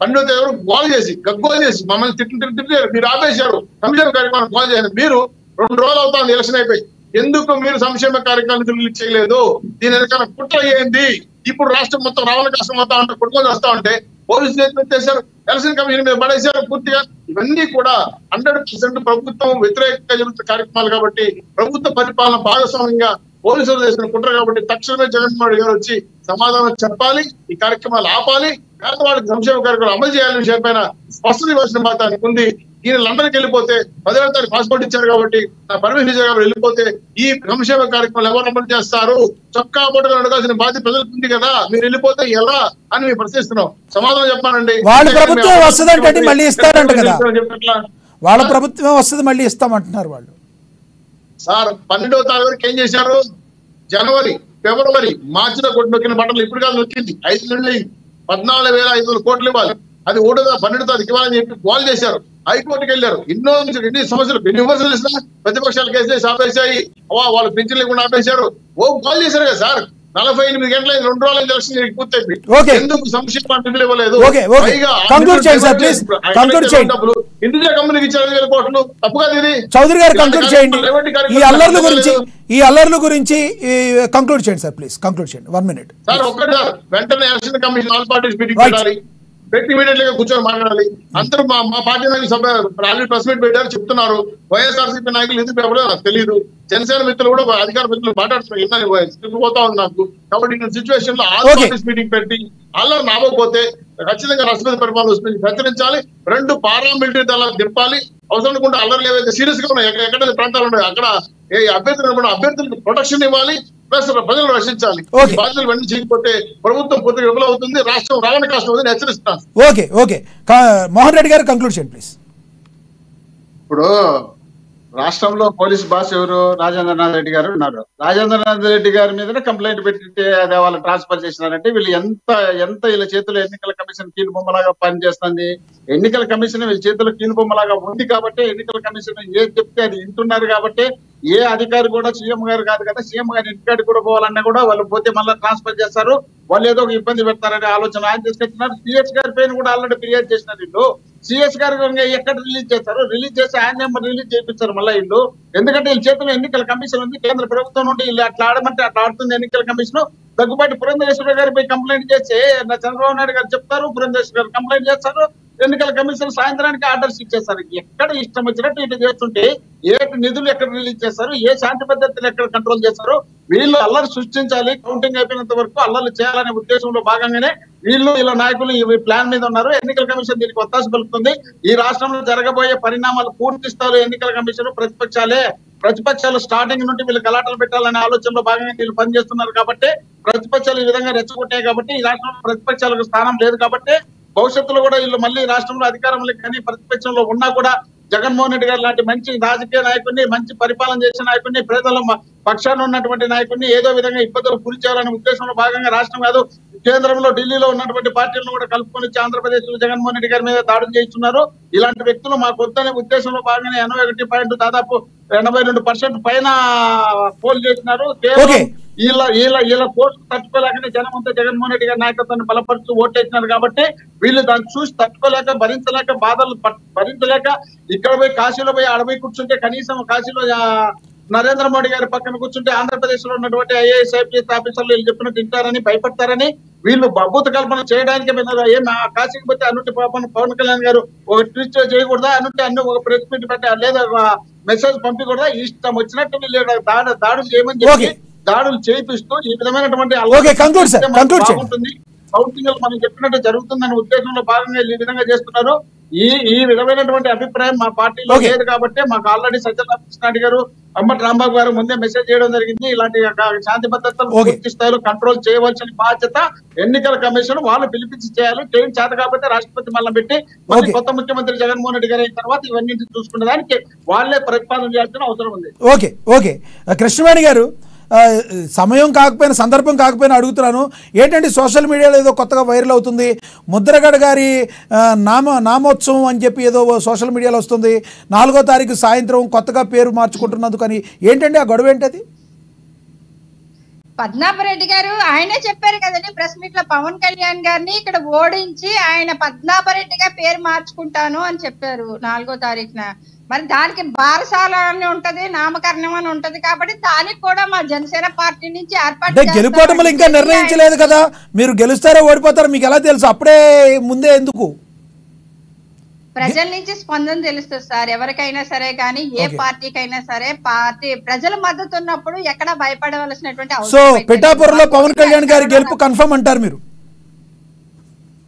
12వ తేదీ గోల్ చేసి గగ్గోలు చేసి మమ్మల్ని తిట్టారు. మీరు ఆపేశారు సంక్షేమ కార్యక్రమం గోల్ చేయాలి. మీరు 2 రోజులు అవుతుంది ఎలక్షన్ అయిపోయి. ఎందుకు మీరు సంక్షేమ కార్యక్రమాన్ని రిలీజ్ చేయలేదు? దీని వెనకాల కుట్ర ఏంది? ఇప్పుడు రాష్ట్రం మొత్తం రావణ కష్టం అవుతా ఉంటే కొట్టుకొని వస్తా ఉంటే పోలీసులు ఎత్తిపెట్టేశారు, ఎలక్షన్ కమిషన్ మీద పడేశారు పూర్తిగా. ఇవన్నీ కూడా 100% ప్రభుత్వం వ్యతిరేకంగా జరుగుతున్న కార్యక్రమాలు కాబట్టి, ప్రభుత్వ పరిపాలన భాగస్వామ్యంగా పోలీసులు చేసిన కుట్ర కాబట్టి తక్షణమే జగన్మోహన్ రెడ్డి గారు వచ్చి సమాధానం చెప్పాలి, ఈ కార్యక్రమాలు ఆపాలి, పేదవాళ్ళకి సంక్షేమ కార్యక్రమాలు అమలు చేయాలనే విషయం పైన స్పష్టత ఇవ్వాల్సిన బాధ్యత ఉంది. ఈయన లండన్కి వెళ్ళిపోతే 10వ తారీఖు పాస్పోర్ట్ ఇచ్చారు కాబట్టి నా పర్మిషన్ ఇచ్చారు కాబట్టి వెళ్ళిపోతే ఈ సంక్షేమ కార్యక్రమాలు ఎవరు అమలు చేస్తారు? చొక్కా బొట్టుగా అడగాల్సిన బాధ్యత ప్రజలకు ఉంది కదా. మీరు వెళ్ళిపోతే ఎలా అని మేము ప్రశ్నిస్తున్నాం. సమాధానం చెప్పానండి. వాళ్ళ ప్రభుత్వం వస్తుందంటే మళ్ళీ ఇస్తారంట కదా. వాళ్ళ ప్రభుత్వం వస్తుంది మళ్ళీ ఇస్తామంటున్నారు వాళ్ళు. సార్ 12వ తారీఖు వరకు ఏం చేశారు? జనవరి, ఫిబ్రవరి, మార్చిలో కొట్టి నొక్కిన బట్టలు ఇప్పుడు కాదు నొక్కింది. 5 నెలలు 14,500 కోట్లు ఇవ్వాలి. అది 12వ తారీఖు ఇవ్వాలని చెప్పి గోల్ చేశారు. హైకోర్టుకి వెళ్ళారు. ఎన్ని సమస్యలు, ఎన్ని విమర్శలు ఇచ్చినా ప్రతిపక్షాలు కేసేసి ఆపేశాయి. వాళ్ళు పింఛన్ లేకుండా ఆపేశారు. గోల్ చేశారు కదా సార్. 48 గంటల 2 రోజుల ఎలక్షన్ పూర్తయింది. ఎందుకు సంక్షేమ నిధులు ఇవ్వలేదు? హిందూజా కంపెనీకి ఇచ్చారు 5,000 కోట్లు. తప్పుగా ఇది. చౌదరి గారు కంక్లూడ్ చేయండి. ఈ అల్లర్ల గురించి కంక్లూడ్ చేయండి సార్ ప్లీజ్. కంక్లూడ్ చేయండి 1 minute సార్. ఒక్కటి సార్, వెంటనే election commission all parties meeting పెట్టాలి. పెట్టి ఇమీడియట్ గా కూర్చొని మాట్లాడాలి. అందరూ మా పార్టీ నాయకులు ఆల్రెడీ ప్రెస్ మీట్ పెట్టారు, చెప్తున్నారు. వైఎస్ఆర్సీపీ నాయకులు ఎందుకు ఎవరో నాకు తెలియదు. జనసేన మిత్రులు కూడా అధికార మిత్రులు మాట్లాడుతున్నారు. పోతా ఉంది నాకు. కాబట్టి ఈ సిచ్యువేషన్ లో ఆల్ పార్టీస్ మీటింగ్ పెట్టి అల్లరి నావకపోతే ఖచ్చితంగా రాష్ట్రపతి పరిపాలన వస్తుంది హెచ్చరించాలి. 2 పారామిలిటరీ దళాలు దింపాలి. అవసరం కూడా అల్లర్లు ఏవైతే సీరియస్ గా ఉన్నాయి, ఎక్కడ ప్రాంతాలు ఉన్నాయి అక్కడ అభ్యర్థులకు ప్రొటెక్షన్ ఇవ్వాలి, ప్లస్ ప్రజలను రక్షించాలి. బాధ్యతలు వెంటనే చేయకపోతే ప్రభుత్వం పూర్తిగా విఫలవుతుంది, రాష్ట్రం రావణ కష్టం అవుతుంది హెచ్చరిస్తాను. ఓకే మోహన్ రెడ్డి గారు కంక్లూడ్ చేయండి ప్లీజ్. ఇప్పుడు రాష్ట్రంలో పోలీస్ బాస్ ఎవరు? రాజేంద్రనాథ్ రెడ్డి గారు ఉన్నారు. రాజేంద్రనాథ్ రెడ్డి గారి మీదనే కంప్లైంట్ పెట్టి అదే వాళ్ళు ట్రాన్స్ఫర్ చేసినారంటే వీళ్ళు ఎంత వీళ్ళ చేతిలో ఎన్నికల కమిషన్ కీలుబొమ్మలాగా పనిచేస్తుంది. ఎన్నికల కమిషన్ వీళ్ళ చేతిలో కీలుబొమ్మలాగా ఉంది కాబట్టి ఎన్నికల కమిషన్ ఏది చెప్తే అది వింటున్నారు కాబట్టి ఏ అధికారి కూడా సీఎం గారు కాదు కదా, సీఎం గారి ఇంటికాడికి కూడా పోవాలన్నా కూడా వాళ్ళు పోతే మళ్ళీ ట్రాన్స్ఫర్ చేస్తారు, వాళ్ళు ఏదో ఒక ఇబ్బంది పెడతారనే ఆలోచన ఆయన తీసుకొచ్చినారు. సిఎస్ గారి పైన కూడా ఆల్రెడీ ఫిర్యాదు చేసినారు వీళ్ళు. సిఎస్ గారు ఎక్కడ రిలీజ్ చేస్తారు? రిలీజ్ చేసి ఆయన నెంబర్ రిలీజ్ చేయించారు మళ్ళీ వీళ్ళు. ఎందుకంటే వీళ్ళ చేతిలో ఎన్నికల కమిషన్ ఉంది. కేంద్ర ప్రభుత్వం నుండి వీళ్ళు అట్లా ఆడమంటే అట్లా ఆడుతుంది ఎన్నికల కమిషన్. దగ్గుబాటి పురంధరేశ్వర గారిపై కంప్లైంట్ చేసి చంద్రబాబు నాయుడు గారు చెప్తారు, పురంధరేశ్వర గారు కంప్లైంట్ చేస్తారు, ఎన్నికల కమిషన్ సాయంత్రానికి ఆర్డర్స్ ఇచ్చేస్తారు. ఎక్కడ ఇష్టం వచ్చినట్టు ఇటు చేస్తుంటే ఏ నిధులు ఎక్కడ రిలీజ్ చేస్తారు, ఏ శాంతి పద్ధతులు ఎక్కడ కంట్రోల్ చేస్తారు? వీళ్ళు అల్లరి సృష్టించాలి, కౌంటింగ్ అయిపోయినంత వరకు అల్లర్లు చేయాలనే ఉద్దేశంలో భాగంగానే వీళ్ళ నాయకులు ఈ ప్లాన్ మీద ఉన్నారు. ఎన్నికల కమిషన్ దీనికి ఒత్తాస పలుకుతుంది. ఈ రాష్ట్రంలో జరగబోయే పరిణామాలు పూర్తి స్థాయిలో ఎన్నికల కమిషన్ ప్రతిపక్షాలు స్టార్టింగ్ నుండి వీళ్ళు గలాటలు పెట్టాలనే ఆలోచనలో భాగంగా వీళ్ళు పనిచేస్తున్నారు కాబట్టి, ప్రతిపక్షాలు ఈ విధంగా రెచ్చగొట్టాయి కాబట్టి, ఈ రాష్ట్రంలో ప్రతిపక్షాలకు స్థానం లేదు కాబట్టి భవిష్యత్తులో కూడా వీళ్ళు మళ్ళీ రాష్ట్రంలో అధికారంలో కానీ ప్రతిపక్షంలో ఉన్నా కూడా జగన్మోహన్ రెడ్డి గారు లాంటి మంచి రాజకీయ నాయకుడిని, మంచి పరిపాలన చేసిన నాయకుడిని, పేదల పక్షాన ఉన్నటువంటి నాయకుడిని ఏదో విధంగా ఇబ్బందులు గురి చేయాలనే ఉద్దేశంలో భాగంగా రాష్ట్రం కాదు కేంద్రంలో ఢిల్లీలో ఉన్నటువంటి పార్టీలను కూడా కలుపుకొని ఆంధ్రప్రదేశ్ లో జగన్మోహన్ రెడ్డి గారి మీద దాడులు చేయిస్తున్నారు. ఇలాంటి వ్యక్తులు మాకు వద్దనే ఉద్దేశంలో భాగంగానే 81% దాదాపు 82% పైన పోల్ చేసినారు. కేవలం వీళ్ళ పోస్ట్ తట్టుకోలేకనే జనం అంతా జగన్మోహన్ రెడ్డి గారి నాయకత్వాన్ని బలపరుస్తూ ఓటేసినారు కాబట్టి వీళ్ళు దాన్ని చూసి తట్టుకోలేక భరించలేక బాధలు భరించలేక ఇక్కడ పోయి కాశీలో పోయి అడవి కూర్చుంటే కనీసం కాశీలో నరేంద్ర మోడీ గారి పక్కన కూర్చుంటే ఆంధ్రప్రదేశ్ లో ఉన్నటువంటి ఐఏఎస్ ఐపీఎస్ ఆఫీసర్లు వీళ్ళు చెప్పినట్టు తింటారని భయపడతారని వీళ్ళు అభూత కల్పన చేయడానికి ఏం కాశీకి పోతే అన్నిటి పవన్ కళ్యాణ్ గారు ఒక ట్వీట్ చేయకూడదా అన్నిటి అన్ని ఒక ప్రెస్ మీట్ పెట్టా లేదా మెసేజ్ పంపించకూడదా ఇష్టం వచ్చినట్టు వీళ్ళు దాడులు చేయమని చెప్పి దాడులు చేయిస్తూ ఈ విధమైనటువంటి బాగుంటుంది కౌన్సిలింగ్ మనం చెప్పినట్టు జరుగుతుందనే ఉద్దేశంలో భాగంగా ఈ విధంగా చేస్తున్నారు. ఈ విధమైనటువంటి అభిప్రాయం మా పార్టీలో లేదు కాబట్టి మాకు ఆల్రెడీ సజ్జల రామకృష్ణారెడ్డి గారు అంబటి రాంబాబు గారు ముందే మెసేజ్ చేయడం జరిగింది. ఇలాంటి శాంతి భద్రతలు పూర్తి స్థాయిలో కంట్రోల్ చేయవలసిన బాధ్యత ఎన్నికల కమిషన్ వాళ్ళు పిలిపించి చేయాలి. చేయడం చేత కాకపోతే రాష్ట్రపతి మళ్ళీ పెట్టి మళ్ళీ కొత్త ముఖ్యమంత్రి జగన్మోహన్ రెడ్డి గారు అయిన తర్వాత ఇవన్నీ చూసుకునే దానికి వాళ్ళే ప్రతిపాదన చేయాల్సిన అవసరం ఉంది. ఓకే కృష్ణవేణి గారు, సమయం కాకపోయినా సందర్భం కాకపోయినా అడుగుతున్నాను. ఏంటంటే సోషల్ మీడియాలో ఏదో కొత్తగా వైరల్ అవుతుంది, ముద్రగడ గారి నామోత్సవం అని చెప్పి ఏదో సోషల్ మీడియాలో వస్తుంది. 4వ తారీఖు సాయంత్రం కొత్తగా పేరు మార్చుకుంటున్నందుకు అని ఏంటండి ఆ గొడవ ఏంటది? పద్మనాభరెడ్డి గారు ఆయనే చెప్పారు కదండి ప్రెస్ మీట్ లో పవన్ కళ్యాణ్ గారిని ఇక్కడ ఓడించి ఆయన పద్మనాభరెడ్డిగా పేరు మార్చుకుంటాను అని చెప్పారు 4వ తారీఖున. మరి దానికి బారసాల అని ఉంటది, నామకరణం అని ఉంటది కాబట్టి దానికి కూడా మా జనసేన పార్టీ నుంచి ఏర్పాటు గెలుపోవటం ఇంకా నిర్ణయించలేదు కదా, మీరు గెలుస్తారో ఓడిపోతారో మీకు ఎలా తెలుసు? అప్పుడే ముందే ఎందుకు? ప్రజల నుంచి స్పందన తెలుస్తుంది సార్. ఎవరికైనా సరే కానీ ఏ పార్టీకైనా సరే పార్టీ ప్రజల మద్దతు ఉన్నప్పుడు ఎక్కడ భయపడవలసినటువంటి అవసరం. సో పిఠాపురంలో పవన్ కళ్యాణ్ గారి గెలుపు కన్ఫర్మ్ అంటారు మీరు?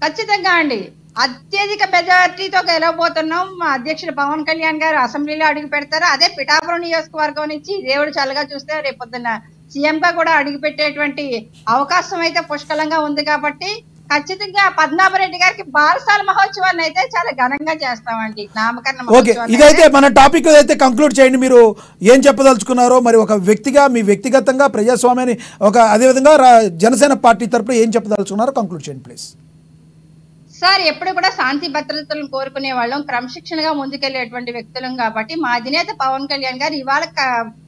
ఖచ్చితంగా అండి, అత్యధిక మెజార్టీతో గెలవబోతున్నాం. మా అధ్యక్షుడు పవన్ కళ్యాణ్ గారు అసెంబ్లీలో అడుగు పెడతారు. అదే పిఠాపురం నియోజకవర్గం నుంచి దేవుడు చల్లగా చూస్తే రేపొద్దున సీఎం గా కూడా అడుగు పెట్టేటువంటి అవకాశం అయితే పుష్కలంగా ఉంది కాబట్టి ఖచ్చితంగా పద్మనాభరెడ్డి గారికి బారసాల మహోత్సవాన్ని అయితే చాలా ఘనంగా చేస్తామండి. నామకరణ ఇదైతే మన టాపిక్ అయితే కంక్లూడ్ చేయండి. మీరు ఏం చెప్పదలుచుకున్నారో మరి ఒక వ్యక్తిగా మీ వ్యక్తిగతంగా ప్రజాస్వామ్యాన్ని అదేవిధంగా జనసేన పార్టీ తరపున ఏం చెప్పదలుచుకున్నారో కంక్లూడ్ చేయండి ప్లీజ్. సార్ ఎప్పుడు కూడా శాంతి భద్రతలను కోరుకునే వాళ్ళం, క్రమశిక్షణగా ముందుకెళ్లేటువంటి వ్యక్తులం కాబట్టి మా అధినేత పవన్ కళ్యాణ్ గారు ఇవాళ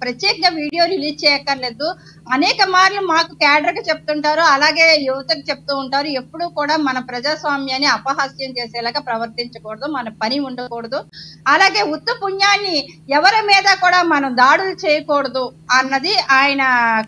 ప్రత్యేకంగా వీడియో రిలీజ్ చేయక్కర్లేదు. అనేక మార్లు మాకు క్యాడర్ కి చెప్తుంటారు, అలాగే యువతకు చెప్తూ ఉంటారు. ఎప్పుడు కూడా మన ప్రజాస్వామ్యాన్ని అపహాస్యం చేసేలాగా ప్రవర్తించకూడదు, మన పని ఉండకూడదు, అలాగే ఉత్తు పుణ్యాన్ని ఎవరి మీద కూడా మనం దాడులు చేయకూడదు అన్నది ఆయన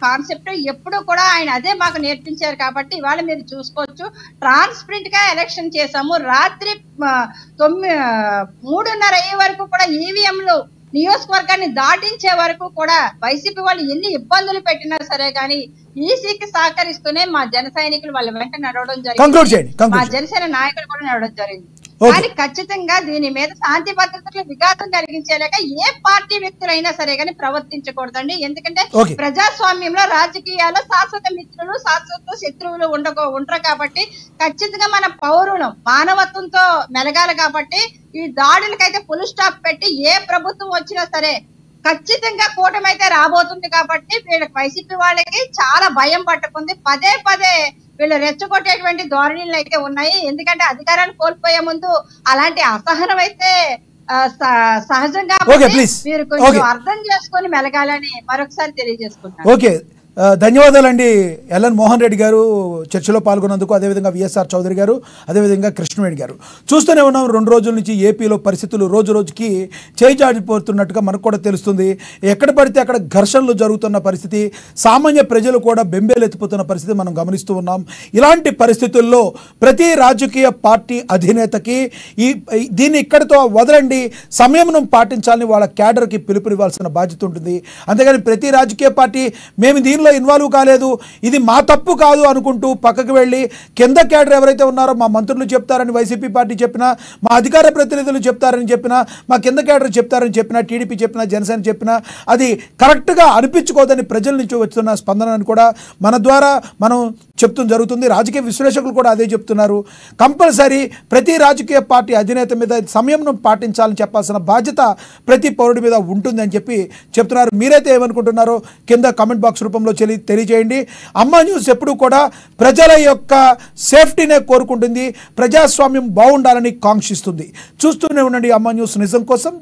కాన్సెప్ట్. ఎప్పుడు కూడా ఆయన అదే మాకు నేర్పించారు కాబట్టి ఇవాళ మీరు చూసుకోవచ్చు ట్రాన్స్పరెంట్ గా ఎలక్షన్ చేసాము. రాత్రి 3:30 అయ్యే వరకు కూడా ఈవీఎంలు నియోజకవర్గాన్ని దాటించే వరకు కూడా వైసీపీ వాళ్ళు ఎన్ని ఇబ్బందులు పెట్టినా సరే కానీ ఈసీకి సహకరిస్తూనే మా జన సైనికులు వాళ్ళ వెంట నడవడం జరిగింది, మా జనసేన నాయకులు కూడా నడవడం జరిగింది. కానీ ఖచ్చితంగా దీని మీద శాంతి భద్రతలకు విఘాతం కలిగించేలాగా ఏ పార్టీ వ్యక్తులైనా సరే కానీ ప్రవర్తించకూడదండి. ఎందుకంటే ప్రజాస్వామ్యంలో రాజకీయాల్లో శాశ్వత మిత్రులు శాశ్వత శత్రువులు ఉండరు కాబట్టి ఖచ్చితంగా మన పౌరులం మానవత్వంతో మెలగాలి కాబట్టి ఈ దాడులకైతే ఫుల్ స్టాప్ పెట్టి ఏ ప్రభుత్వం వచ్చినా సరే ఖచ్చితంగా కూటమి అయితే రాబోతుంది కాబట్టి వీళ్ళకి వైసీపీ వాళ్ళకి చాలా భయం పట్టుకుంది. పదే వీళ్ళు రెచ్చగొట్టేటువంటి ధోరణులు అయితే ఉన్నాయి. ఎందుకంటే అధికారాన్ని కోల్పోయే ముందు అలాంటి అసహనం అయితే సహజంగా మీరు కొంచెం అర్థం చేసుకొని మెలగాలని మరొకసారి తెలియజేసుకుంటాను. ధన్యవాదాలండి ఎల్ఎన్ మోహన్ రెడ్డి గారు చర్చలో పాల్గొన్నందుకు, అదేవిధంగా విఎస్ఆర్ చౌదరి గారు, అదేవిధంగా కృష్ణవేణి గారు. చూస్తూనే ఉన్నాం 2 రోజుల నుంచి ఏపీలో పరిస్థితులు రోజు రోజుకి చేజారిపోతున్నట్టుగా మనకు కూడా తెలుస్తుంది. ఎక్కడ పడితే అక్కడ ఘర్షణలు జరుగుతున్న పరిస్థితి, సామాన్య ప్రజలు కూడా బెంబేలెత్తిపోతున్న పరిస్థితి మనం గమనిస్తూ ఉన్నాం. ఇలాంటి పరిస్థితుల్లో ప్రతి రాజకీయ పార్టీ అధినేతకి దీన్ని ఇక్కడితో వదలండి, సంయమనం పాటించాలని వాళ్ళ క్యాడర్కి పిలుపునివ్వాల్సిన బాధ్యత ఉంటుంది. అంతేగాని ప్రతి రాజకీయ పార్టీ మేము దీనిలో ఇన్వాల్వ్ కాలేదు, ఇది మా తప్పు కాదు అనుకుంటూ పక్కకు వెళ్ళి కింద క్యాడర్ ఎవరైతే ఉన్నారో మా మంత్రులు చెప్తారని వైసీపీ పార్టీ చెప్పినా, మా అధికార ప్రతినిధులు చెప్తారని చెప్పినా, మా కింద క్యాడర్ చెప్తారని చెప్పినా, టీడీపీ చెప్పినా, జనసేన చెప్పినా అది కరెక్ట్గా అనిపించుకోదని ప్రజల నుంచి వస్తున్న స్పందనని కూడా మన ద్వారా మనం చెప్తూ జరుగుతుంది. రాజకీయ విశ్లేషకులు కూడా అదే చెప్తున్నారు. కంపల్సరీ ప్రతి రాజకీయ పార్టీ అధినేత మీద సంయమనం పాటించాలని చెప్పాల్సిన బాధ్యత ప్రతి పౌరుడి మీద ఉంటుంది అని చెప్పి చెప్తున్నారు. మీరైతే ఏమనుకుంటున్నారో కింద కామెంట్ బాక్స్ రూపంలో తెలియజేయండి. అమ్మ న్యూస్ ఎప్పుడు కూడా ప్రజల యొక్క సేఫ్టీనే కోరుకుంటుంది, ప్రజాస్వామ్యం బాగుండాలని కాంక్షిస్తుంది. చూస్తూనే ఉండండి అమ్మ న్యూస్, నిజం కోసం.